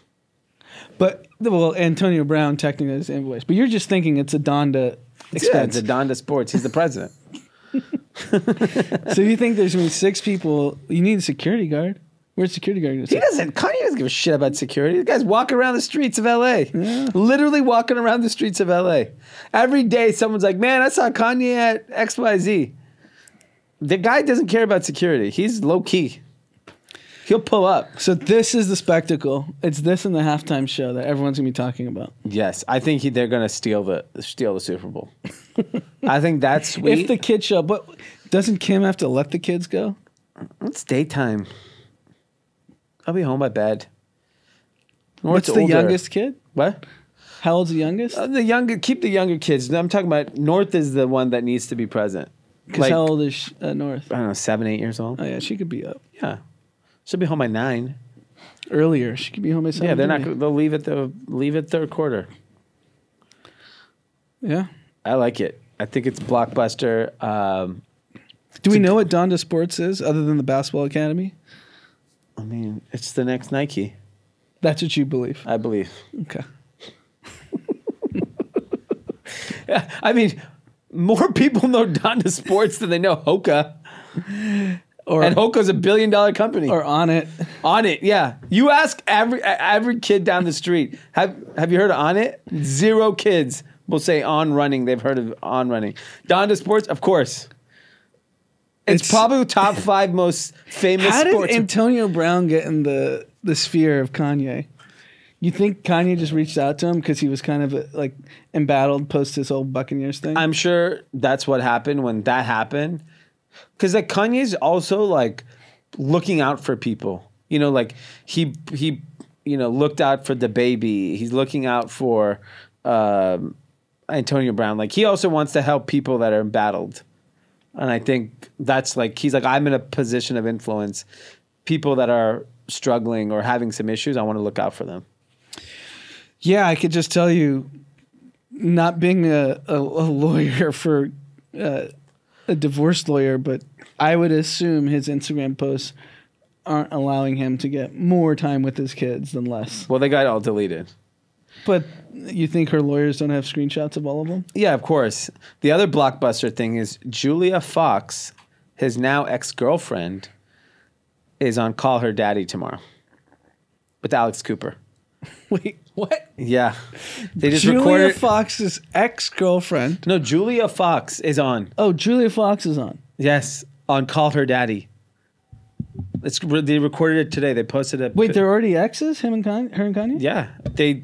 But well, Antonio Brown technically is invoice. But you're just thinking it's a Donda expense. Yeah, it's a Donda Sports. He's the president. So you think there's gonna be 6 people? You need a security guard. Where's the security guard? Kanye doesn't give a shit about security. The guy's walking around the streets of LA. Yeah. Literally walking around the streets of LA. Every day someone's like, man, I saw Kanye at XYZ. The guy doesn't care about security. He's low key. He'll pull up. So this is the spectacle. It's this and the halftime show that everyone's gonna be talking about. Yes, I think they're gonna steal the Super Bowl. I think that's sweet. If the kids show, but doesn't Kim have to let the kids go? It's daytime. I'll be home by bed. What's the youngest kid? What? How old's the youngest? Keep the younger kids. I'm talking about North is the one that needs to be present. Because how old is North? I don't know, 7, 8 years old. Oh yeah, she could be up. Yeah, she'll be home by 9. Earlier, she could be home by 7. Yeah, they're not. They'll leave it third quarter. Yeah, I like it. I think it's blockbuster. Do we know what Donda Sports is other than the basketball academy? I mean, it's the next Nike. That's what you believe. I believe. Okay. Yeah, I mean, more people know Donda Sports than they know Hoka. And Hoka's $1 billion company. Or On It. On It, yeah. You ask every kid down the street, have you heard of On It? 0 kids will say On Running. They've heard of On Running. Donda Sports, of course. It's probably top 5 most famous sports. How did Antonio Brown get in the sphere of Kanye? You think Kanye just reached out to him because he was kind of like embattled post his whole Buccaneers thing? I'm sure that's what happened when that happened. Because like Kanye's also like looking out for people. You know, like he looked out for the baby. He's looking out for Antonio Brown. Like he also wants to help people that are embattled. And I think that's like, he's like, I'm in a position of influence. People that are struggling or having some issues, I want to look out for them. Yeah, I could just tell you, not being a lawyer for a divorce lawyer, but I would assume his Instagram posts aren't allowing him to get more time with his kids than less. Well, they got all deleted. But you think her lawyers don't have screenshots of all of them? Yeah, of course. The other blockbuster thing is Julia Fox, his now ex-girlfriend, is on Call Her Daddy tomorrow with Alex Cooper. Wait, what? Yeah. They just Julia recorded Fox's ex-girlfriend? No, Julia Fox is on. Oh, Julia Fox is on. Yes, on Call Her Daddy. They recorded it today. They posted it. Wait, they're already exes? Her and Kanye? Yeah, they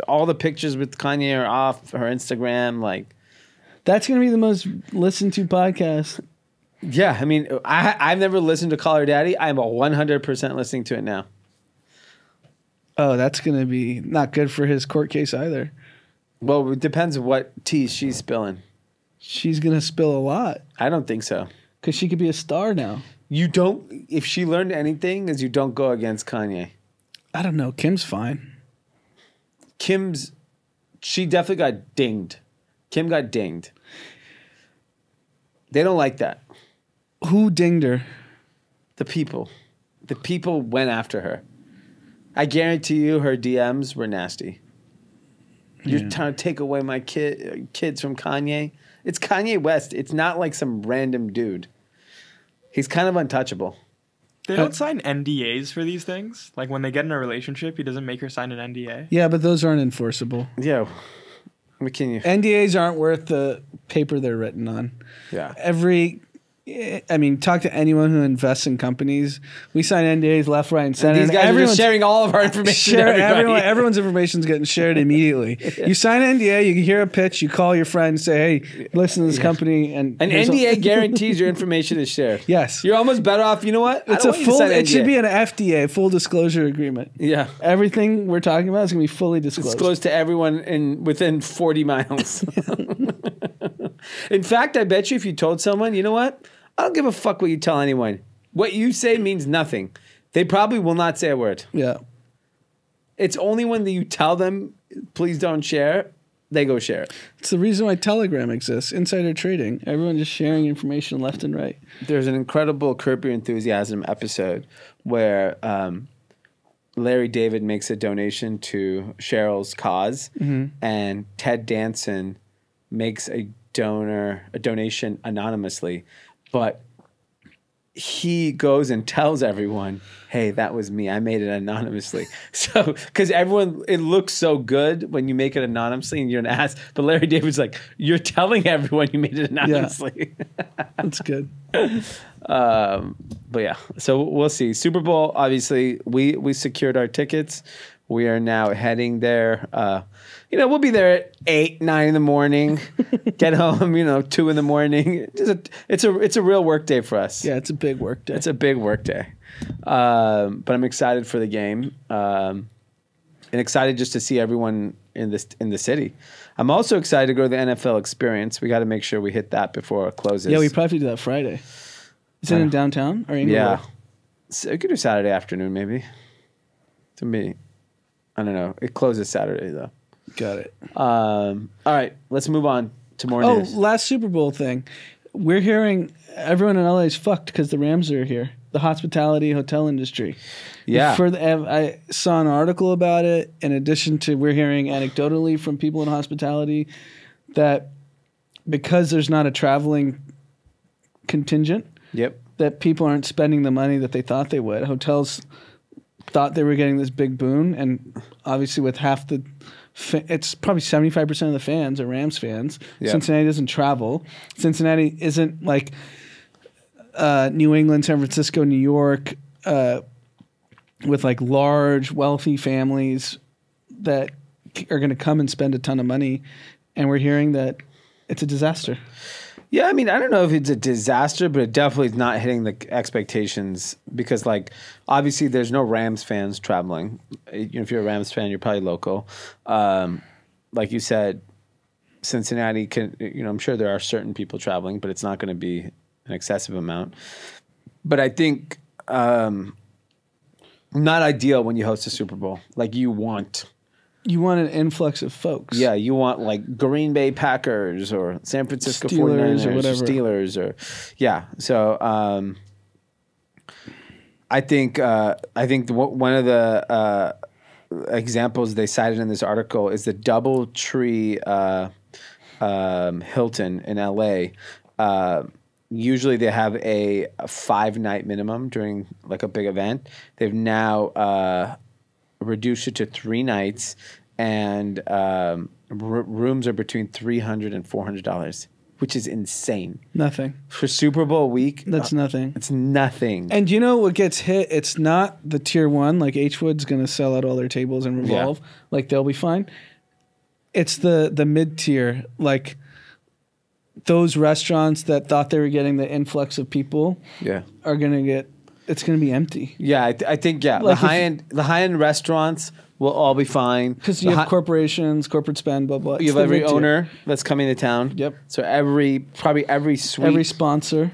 all the pictures with Kanye are off her Instagram. Like, that's gonna be the most listened to podcast. Yeah, I mean, I've never listened to Call Her Daddy. I'm 100% listening to it now. Oh, that's gonna be not good for his court case either. Well, it depends what tea she's spilling. She's gonna spill a lot I don't think so. because she could be a star now. You don't. If she learned anything, is you don't go against Kanye. I don't know. Kim's fine. She definitely got dinged. Kim got dinged. They don't like that. Who dinged her? The people. The people went after her. I guarantee you her DMs were nasty. You're trying to take away my kids from Kanye. It's Kanye West. It's not like some random dude. He's kind of untouchable. They don't sign NDAs for these things. Like when they get in a relationship, he doesn't make her sign an NDA. Yeah, but those aren't enforceable. Yeah. What can you? NDAs aren't worth the paper they're written on. Yeah. Talk to anyone who invests in companies. We sign NDAs left, right, and center. These guys are just sharing all of our information. To everybody. Everyone's information is getting shared immediately. You sign an NDA, you hear a pitch, you call your friend and say, hey, listen to this company. And an NDA guarantees your information is shared. Yes. You're almost better off. You know what? It should be an FDA, full disclosure agreement. Yeah. Everything we're talking about is going to be fully disclosed. Disclosed to everyone within 40 miles. In fact, I bet you if you told someone, you know what? I don't give a fuck what you tell anyone. What you say means nothing. They probably will not say a word. Yeah. It's only when you tell them, please don't share, they go share it. It's the reason why Telegram exists. Insider trading. Everyone just sharing information left and right. There's an incredible Curb Your Enthusiasm episode where Larry David makes a donation to Cheryl's cause, and Ted Danson makes a donation anonymously, but he goes and tells everyone, hey, that was me. I made it anonymously. So, because it looks so good when you make it anonymously and you're an ass. But Larry David's like, you're telling everyone you made it anonymously. Yeah. That's good. But yeah, so we'll see. Super Bowl, obviously, we secured our tickets. We are now heading there. We'll be there at 8, 9 in the morning. Get home, 2 in the morning. It's a real work day for us. Yeah, it's a big work day. It's a big work day. But I'm excited for the game, and excited just to see everyone in the city. I'm also excited to go to the NFL Experience. We got to make sure we hit that before it closes. Yeah, we probably do that Friday. Is it in downtown or Inglewood? Yeah, so we could do Saturday afternoon maybe. To me, I don't know. It closes Saturday though. Got it. All right, let's move on to more news. Last Super Bowl thing. We're hearing everyone in LA is fucked because the Rams are here. The hospitality hotel industry. Yeah. I saw an article about it. In addition to, we're hearing anecdotally from people in hospitality that because there's not a traveling contingent, that people aren't spending the money that they thought they would. Hotels thought they were getting this big boon, and obviously with half the it's probably 75% of the fans are Rams fans. Yep. Cincinnati doesn't travel. Cincinnati isn't like New England, San Francisco, New York, with like large, wealthy families that are going to come and spend a ton of money. And we're hearing that it's a disaster. Yeah, I mean, I don't know if it's a disaster, but it definitely is not hitting the expectations because, like, obviously there's no Rams fans traveling. If you're a Rams fan, you're probably local. Like you said, Cincinnati can, I'm sure there are certain people traveling, but it's not going to be an excessive amount. But I think not ideal when you host a Super Bowl. Like, you want an influx of folks. Yeah, you want like Green Bay Packers or San Francisco 49ers or whatever. Steelers or So I think one of the examples they cited in this article is the DoubleTree Hilton in LA. Usually they have a 5-night minimum during like a big event. They've now reduced it to 3 nights, and rooms are between $300 and $400, which is insane. Nothing for Super Bowl week. That's nothing. It's nothing. And you know what gets hit? It's not the tier 1. Like H-Wood's going to sell out all their tables and Revolve. Yeah. Like they'll be fine. It's the mid tier, like those restaurants that thought they were getting the influx of people. Yeah, are going to get it's going to be empty. Yeah, I think Like the if- high end restaurants will all be fine Because you have corporations, corporate spend, blah, blah. You It's have the every mid-tier. owner that's coming to town. Yep. So probably every suite, Every sponsor.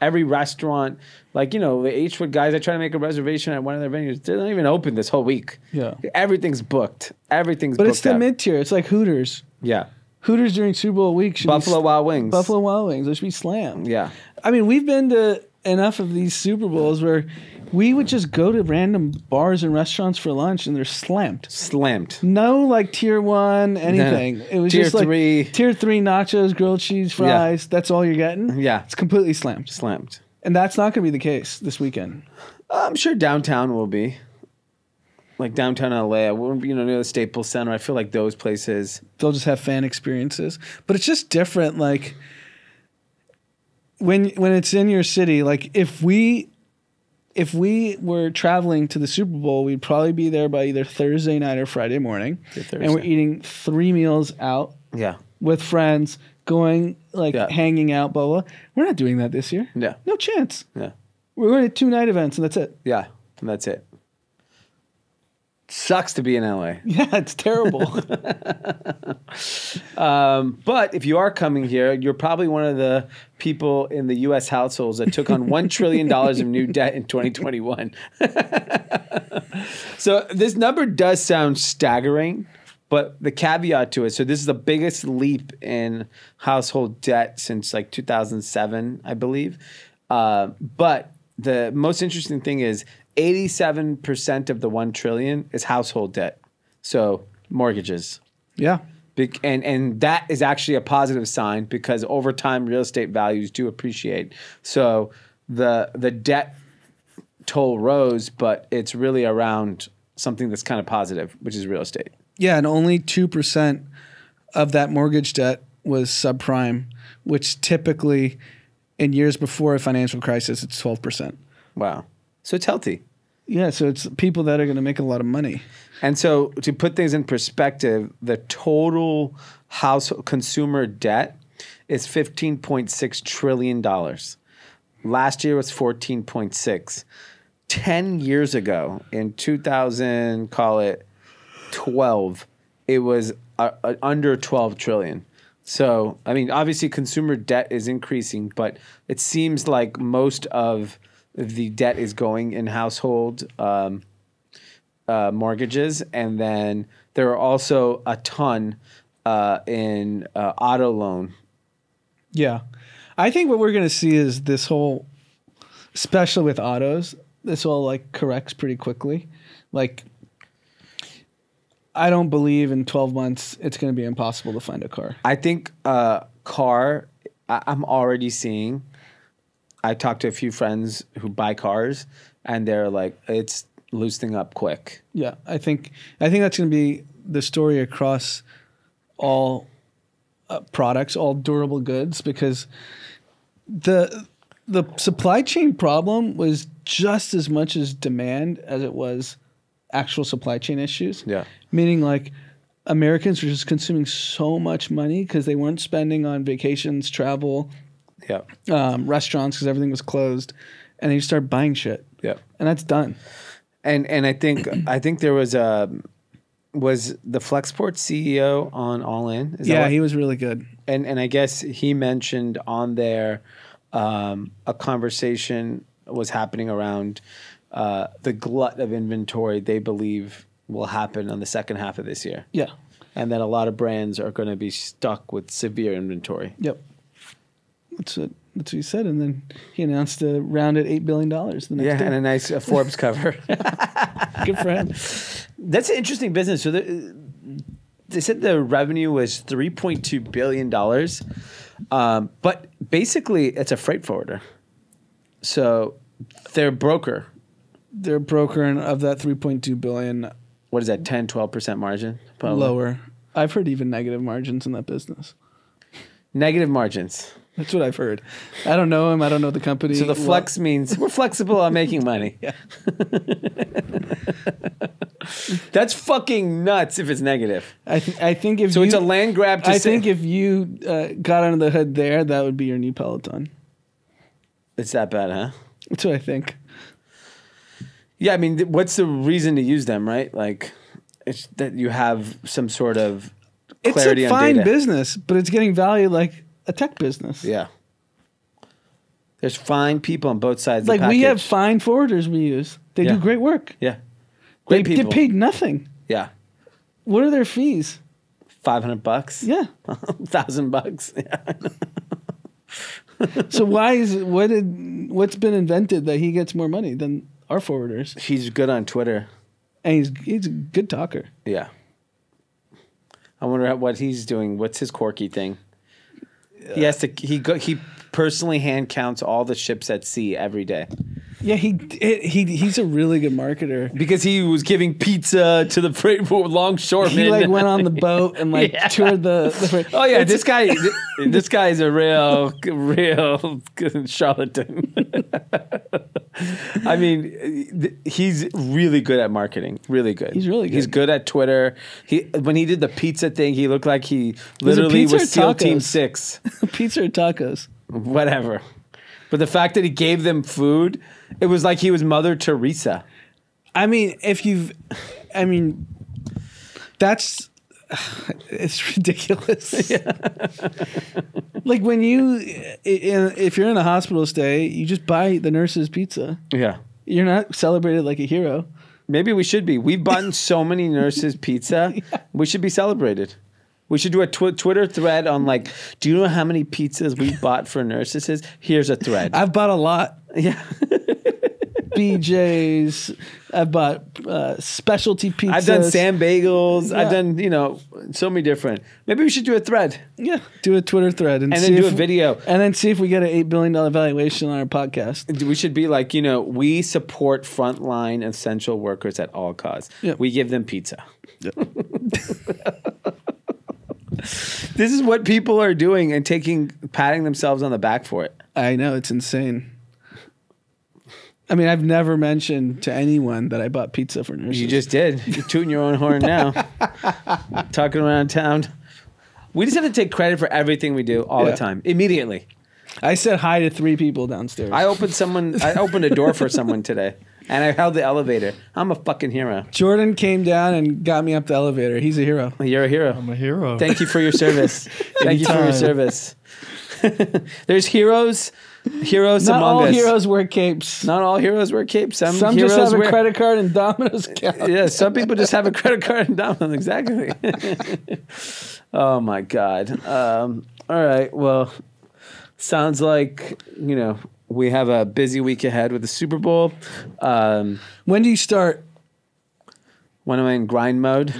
every restaurant, like the Hwood guys. I try to make a reservation at one of their venues. They're not even open this whole week. Yeah. Everything's booked. Everything's But booked. it's the out. mid-tier. It's like Hooters. Yeah. Hooters during Super Bowl week should Buffalo be Wild Wings. Buffalo Wild Wings. They should be slammed. Yeah. I mean, we've been to enough of these Super Bowls where we would just go to random bars and restaurants for lunch and they're slammed. Slammed. No, like tier 1, anything. It was Tier just like 3. tier 3 nachos, grilled cheese, fries. That's all you're getting. Yeah. It's completely slammed. Slammed. And that's not going to be the case this weekend. I'm sure downtown will be. Like downtown LA, near the Staples Center. I feel like those places. They'll just have fan experiences. But it's just different. Like when it's in your city, like if we were traveling to the Super Bowl, we'd probably be there by either Thursday night or Friday morning. And we're eating 3 meals out Yeah. with friends, going hanging out, blah, blah. We're not doing that this year. Yeah. No chance. Yeah. We're going to 2 night events and that's it. Yeah. And that's it. Sucks to be in LA. Yeah, it's terrible. But if you are coming here, you're probably one of the people in the U.S. households that took on $1 trillion of new debt in 2021. So this number does sound staggering, but the caveat to it, so this is the biggest leap in household debt since like 2007, I believe. But the most interesting thing is 87% of the 1 trillion is household debt. So mortgages. Yeah. And that is actually a positive sign because over time real estate values do appreciate. So the debt toll rose, but it's really around something that's kind of positive, which is real estate. Yeah, and only 2% of that mortgage debt was subprime, which typically in years before a financial crisis, it's 12%. Wow. So it's healthy. Yeah, so it's people that are going to make a lot of money. And so to put things in perspective, the total household consumer debt is $15.6 trillion. Last year was 14.6. 10 years ago, in 2000, call it 12, it was under 12 trillion. So, I mean, obviously consumer debt is increasing, but it seems like most of the debt is going in household mortgages. And then there are also a ton in auto loan. Yeah. I think what we're going to see is this whole, especially with autos, this all like corrects pretty quickly. Like, I don't believe in 12 months it's going to be impossible to find a car. I think car, I'm already seeing. I talked to a few friends who buy cars, and they're like, it's loosening up quick. Yeah, I think that's going to be the story across all products, all durable goods, because the supply chain problem was just as much as demand as it was actual supply chain issues. Yeah. Meaning like Americans were just consuming so much money because they weren't spending on vacations, travel, Yeah. restaurants because everything was closed, and they just started buying shit. Yeah. And that's done. And I think there was the Flexport CEO on All In? Is that Yeah, what- he was really good. And I guess he mentioned on there a conversation was happening around the glut of inventory they believe will happen on the second half of this year. Yeah. And that a lot of brands are going to be stuck with severe inventory. Yep. That's what he said. And then he announced a round at $8 billion the next Yeah, day. and a nice Forbes cover. Good for him. That's an interesting business. So they said the revenue was $3.2 billion. But basically, it's a freight forwarder. So they're a broker. They're a broker, and of that $3.2 billion, What is that, 10, 12% margin? Probably. lower. I've heard even negative margins in that business. Negative margins. That's what I've heard. I don't know him. I don't know the company. So the flex means we're flexible on making money. Yeah. That's fucking nuts if it's negative. I think if So you, it's a land grab to I say think if you got under the hood there, that would be your new Peloton. it's that bad, huh? That's what I think. Yeah, I mean, what's the reason to use them, right? Like, it's that you have some sort of clarity it's a on fine data. business, but it's getting valued like a tech business. Yeah. There's fine people on both sides Like of the package. we have fine forwarders we use. They Yeah. do great work. Yeah. They Great people. get paid nothing. Yeah. What are their fees? $500. Yeah. $1,000. Yeah. So what's been invented that he gets more money than our forwarders? He's good on Twitter. And he's a good talker. Yeah. I wonder what he's doing. What's his quirky thing? He has to. He personally hand counts all the ships at sea every day Yeah, he's a really good marketer. because he was giving pizza to the freight longshoremen. He like went on the boat and like Yeah. toured the freight. Oh yeah, this guy is a real charlatan. I mean, he's really good at marketing. Really good. He's really good. He's good at Twitter. When he did the pizza thing, he looked like he Was it literally pizza was or SEAL Team tacos? 6. Pizza or tacos? Whatever. But the fact that he gave them food, it was like he was Mother Teresa. I mean, that's it's ridiculous. Like when if you're in a hospital stay, you just buy the nurse's pizza. Yeah. You're not celebrated like a hero. Maybe we should be. We've bought so many nurses pizza. We should be celebrated. We should do a Twitter thread on like, do you know how many pizzas we bought for nurses? Here's a thread. I've bought a lot. Yeah. BJ's. I've bought specialty pizzas. I've done Sam Bagels. Yeah. I've done, so many different. Maybe we should do a thread. Yeah, do a Twitter thread and And see then do if- a video. and then see if we get an $8 billion valuation on our podcast. We should be like, we support frontline essential workers at all costs. Yeah. We give them pizza. This is what people are doing and patting themselves on the back for it. I know, it's insane. I mean, I've never mentioned to anyone that I bought pizza for nurses. You just did. You're tooting your own horn now. Talking around town. We just have to take credit for everything we do all the Yeah. time. Immediately. I said hi to 3 people downstairs. I opened a door for someone today. And I held the elevator. I'm a fucking hero. Jordan came down and got me up the elevator. He's a hero. You're a hero. I'm a hero. Thank you for your service. Thank you for your Anytime. service. There's heroes Not among all us. heroes wear capes. Not all heroes wear capes. Some Some heroes just have wear a credit card and Domino's account. Yeah, some people just have a credit card and Domino's. Exactly. Oh my God. All right. Well, sounds like we have a busy week ahead with the Super Bowl. When do you start? When am I in grind mode?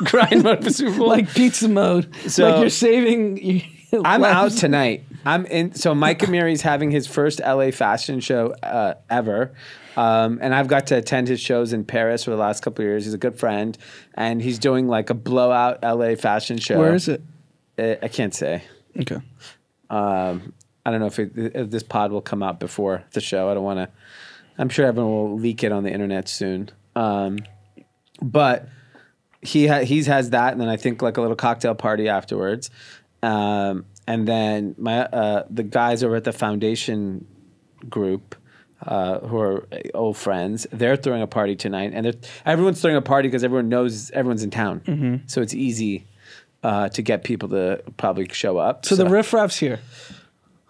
Grind mode for Super Bowl. Like pizza mode. So- like you're saving. I'm out tonight. I'm in. So Mike Amiri's having his first LA fashion show ever. And I've got to attend his shows in Paris for the last couple of years. He's a good friend. And he's doing like a blowout LA fashion show. Where is it? I can't say. Okay. I don't know if this pod will come out before the show. I don't want to. I'm sure everyone will leak it on the internet soon. But he has that, and then I think like a little cocktail party afterwards. And then the guys over at the foundation group, who are old friends, they're throwing a party tonight, and everyone's throwing a party because everyone knows everyone's in town, so it's easy to get people to probably show up. So the riffraff's here.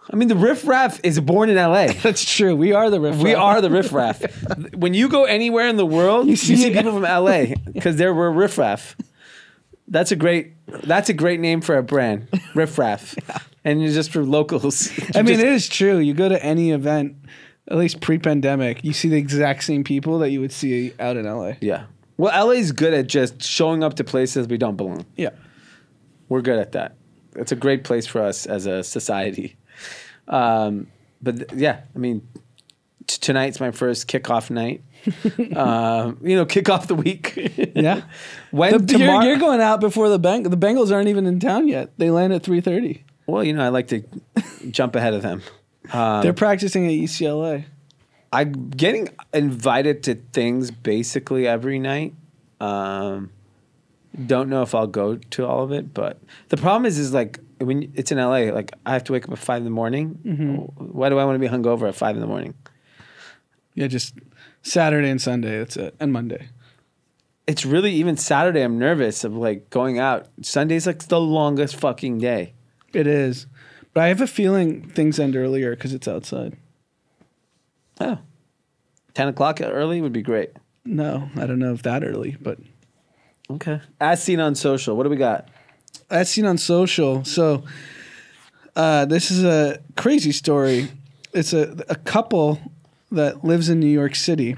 I mean, the riffraff is born in LA. That's true. We are the riffraff. We are the riffraff. When you go anywhere in the world, you see people from LA because there were riffraff. That's a great name for a brand, riffraff, and it's just for locals. I mean, it is true. You go to any event, at least pre-pandemic, you see the exact same people that you would see out in LA. Yeah. Well, LA is good at just showing up to places we don't belong. Yeah. We're good at that. It's a great place for us as a society. Yeah, I mean, tonight's my first kickoff night. Kick off the week. Yeah. Tomorrow, You're going out before the Bengals aren't even in town yet. They land at 3:30. Well, I like to jump ahead of them. They're practicing at UCLA. I'm getting invited to things basically every night. Don't know if I'll go to all of it, but the problem is like when it's in LA, like I have to wake up at 5 a.m. Mm-hmm. Why do I want to be hungover at 5 a.m? Yeah, just Saturday and Sunday. That's it, and Monday. It's really even Saturday. I'm nervous of like going out. Sunday's like the longest fucking day. It is, but I have a feeling things end earlier because it's outside. Oh, 10 o'clock early would be great. No, I don't know if that early, but Okay. As seen on social, what do we got? as seen on social. So this is a crazy story. It's a couple that lives in New York City.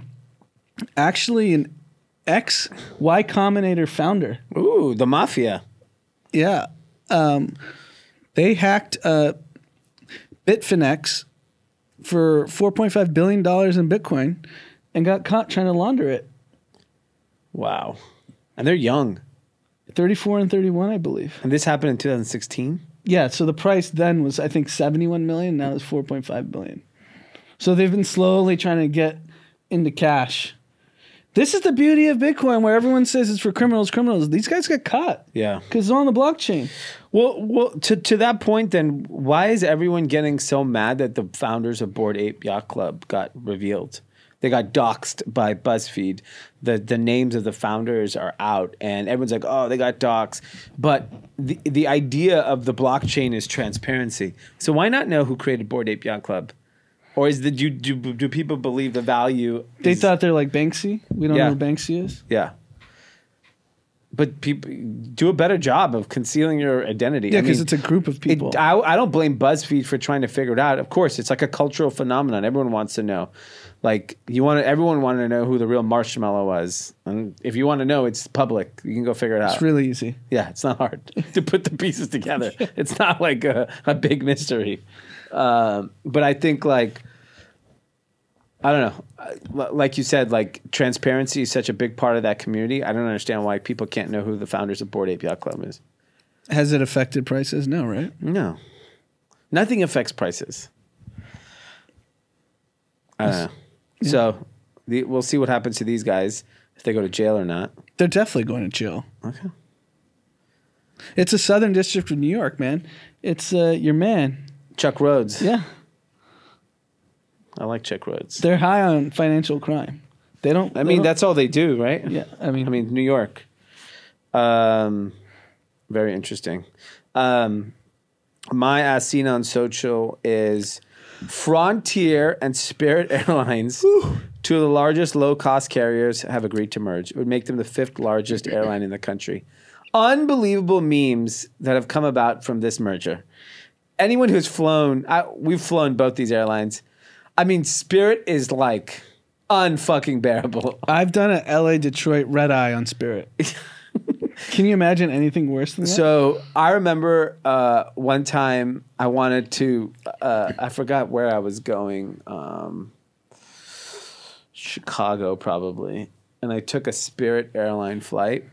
Actually, an ex-Y Combinator founder. Ooh, the mafia. Yeah. They hacked Bitfinex for $4.5 billion in Bitcoin and got caught trying to launder it. Wow. And they're young. 34 and 31, I believe. And this happened in 2016? Yeah, so the price then was, I think, 71 million. Now it's 4.5 billion. So they've been slowly trying to get into cash. This is the beauty of Bitcoin, where everyone says it's for criminals. These guys get caught. Yeah. Because it's on the blockchain. Well, to that point, then, why is everyone getting so mad that the founders of Bored Ape Yacht Club got revealed? They got doxxed by BuzzFeed. The names of the founders are out, and everyone's like, "Oh, they got doxxed." But the idea of the blockchain is transparency. So why not know who created Bored Ape Yacht Club? Or is do people believe the value? They thought they're like Banksy. We don't know who Banksy is. Yeah. But people do a better job of concealing your identity. Yeah, because it's a group of people. I don't blame BuzzFeed for trying to figure it out. Of course, it's like a cultural phenomenon. Everyone wants to know. Like everyone wanted to know who the real marshmallow was. And if you want to know, it's public. You can go figure it out. It's really easy. Yeah, it's not hard to put the pieces together. It's not like a big mystery. But I think I don't know. Like you said, like transparency is such a big part of that community. I don't understand why people can't know who the founders of Bored Ape Yacht Club is. Has it affected prices? No, right? No. Nothing affects prices. I don't know. Yeah. So we'll see what happens to these guys, if they go to jail or not. They're definitely going to jail. Okay. It's a Southern District of New York, man. It's your man. Chuck Rhodes. Yeah. I like Chuck Rhodes. They're high on financial crime. They don't. That's all they do, right? Yeah. I mean, New York. Very interesting. My as seen on social is Frontier and Spirit Airlines, two of the largest low-cost carriers, have agreed to merge. It would make them the 5th largest airline in the country. Unbelievable memes that have come about from this merger. Anyone who's flown, we've flown both these airlines. I mean, Spirit is like unfucking bearable. I've done a LA Detroit red eye on Spirit. Can you imagine anything worse than that? So I remember one time I wanted to, I forgot where I was going, Chicago probably, and I took a Spirit airline flight,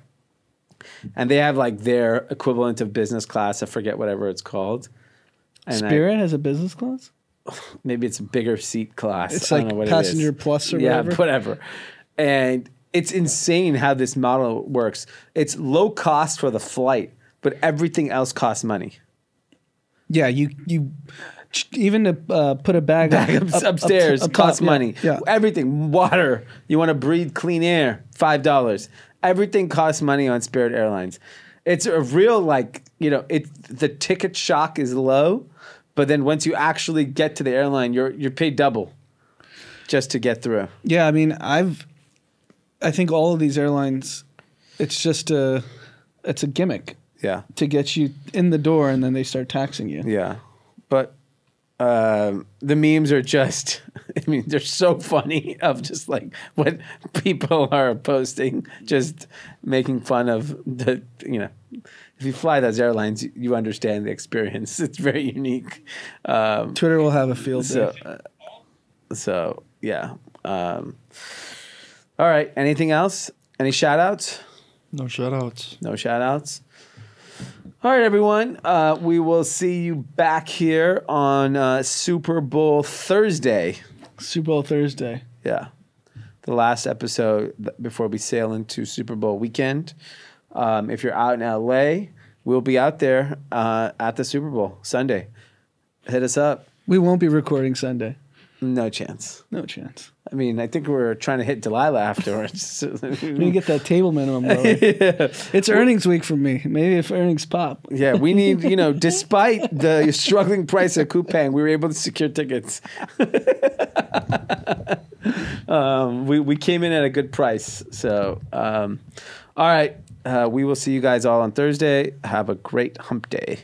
and they have like their equivalent of business class. I forget whatever it's called. And Spirit has a business class? Maybe it's a bigger seat class. It's I like don't know what passenger it is. plus or whatever? Yeah, whatever. And it's insane how this model works. It's low cost for the flight, but everything else costs money. Yeah, you even to put a bag upstairs costs money. Yeah. Everything, water. You want to breathe clean air, $5. Everything costs money on Spirit Airlines. It's a real the ticket shock is low, but then once you actually get to the airline, you're paid double just to get through. Yeah, I mean, I think all of these airlines, it's a gimmick. Yeah. To get you in the door, and then they start taxing you. Yeah. But the memes are just, they're so funny of just like what people are posting, just making fun of if you fly those airlines, you understand the experience. It's very unique. Twitter will have a field day. So yeah. All right. Anything else? Any shout outs? No shout outs. No shout outs. All right, everyone. We will see you back here on Super Bowl Thursday. Super Bowl Thursday. Yeah. The last episode before we sail into Super Bowl weekend. If you're out in LA, we'll be out there at the Super Bowl Sunday. Hit us up. We won't be recording Sunday. No chance. No chance. I mean, I think we're trying to hit Delilah afterwards. We need to get that table minimum lower. It's earnings week for me. Maybe if earnings pop. Yeah, we need, despite the struggling price of Coupang, we were able to secure tickets. We came in at a good price. So, all right. We will see you guys all on Thursday. Have a great hump day.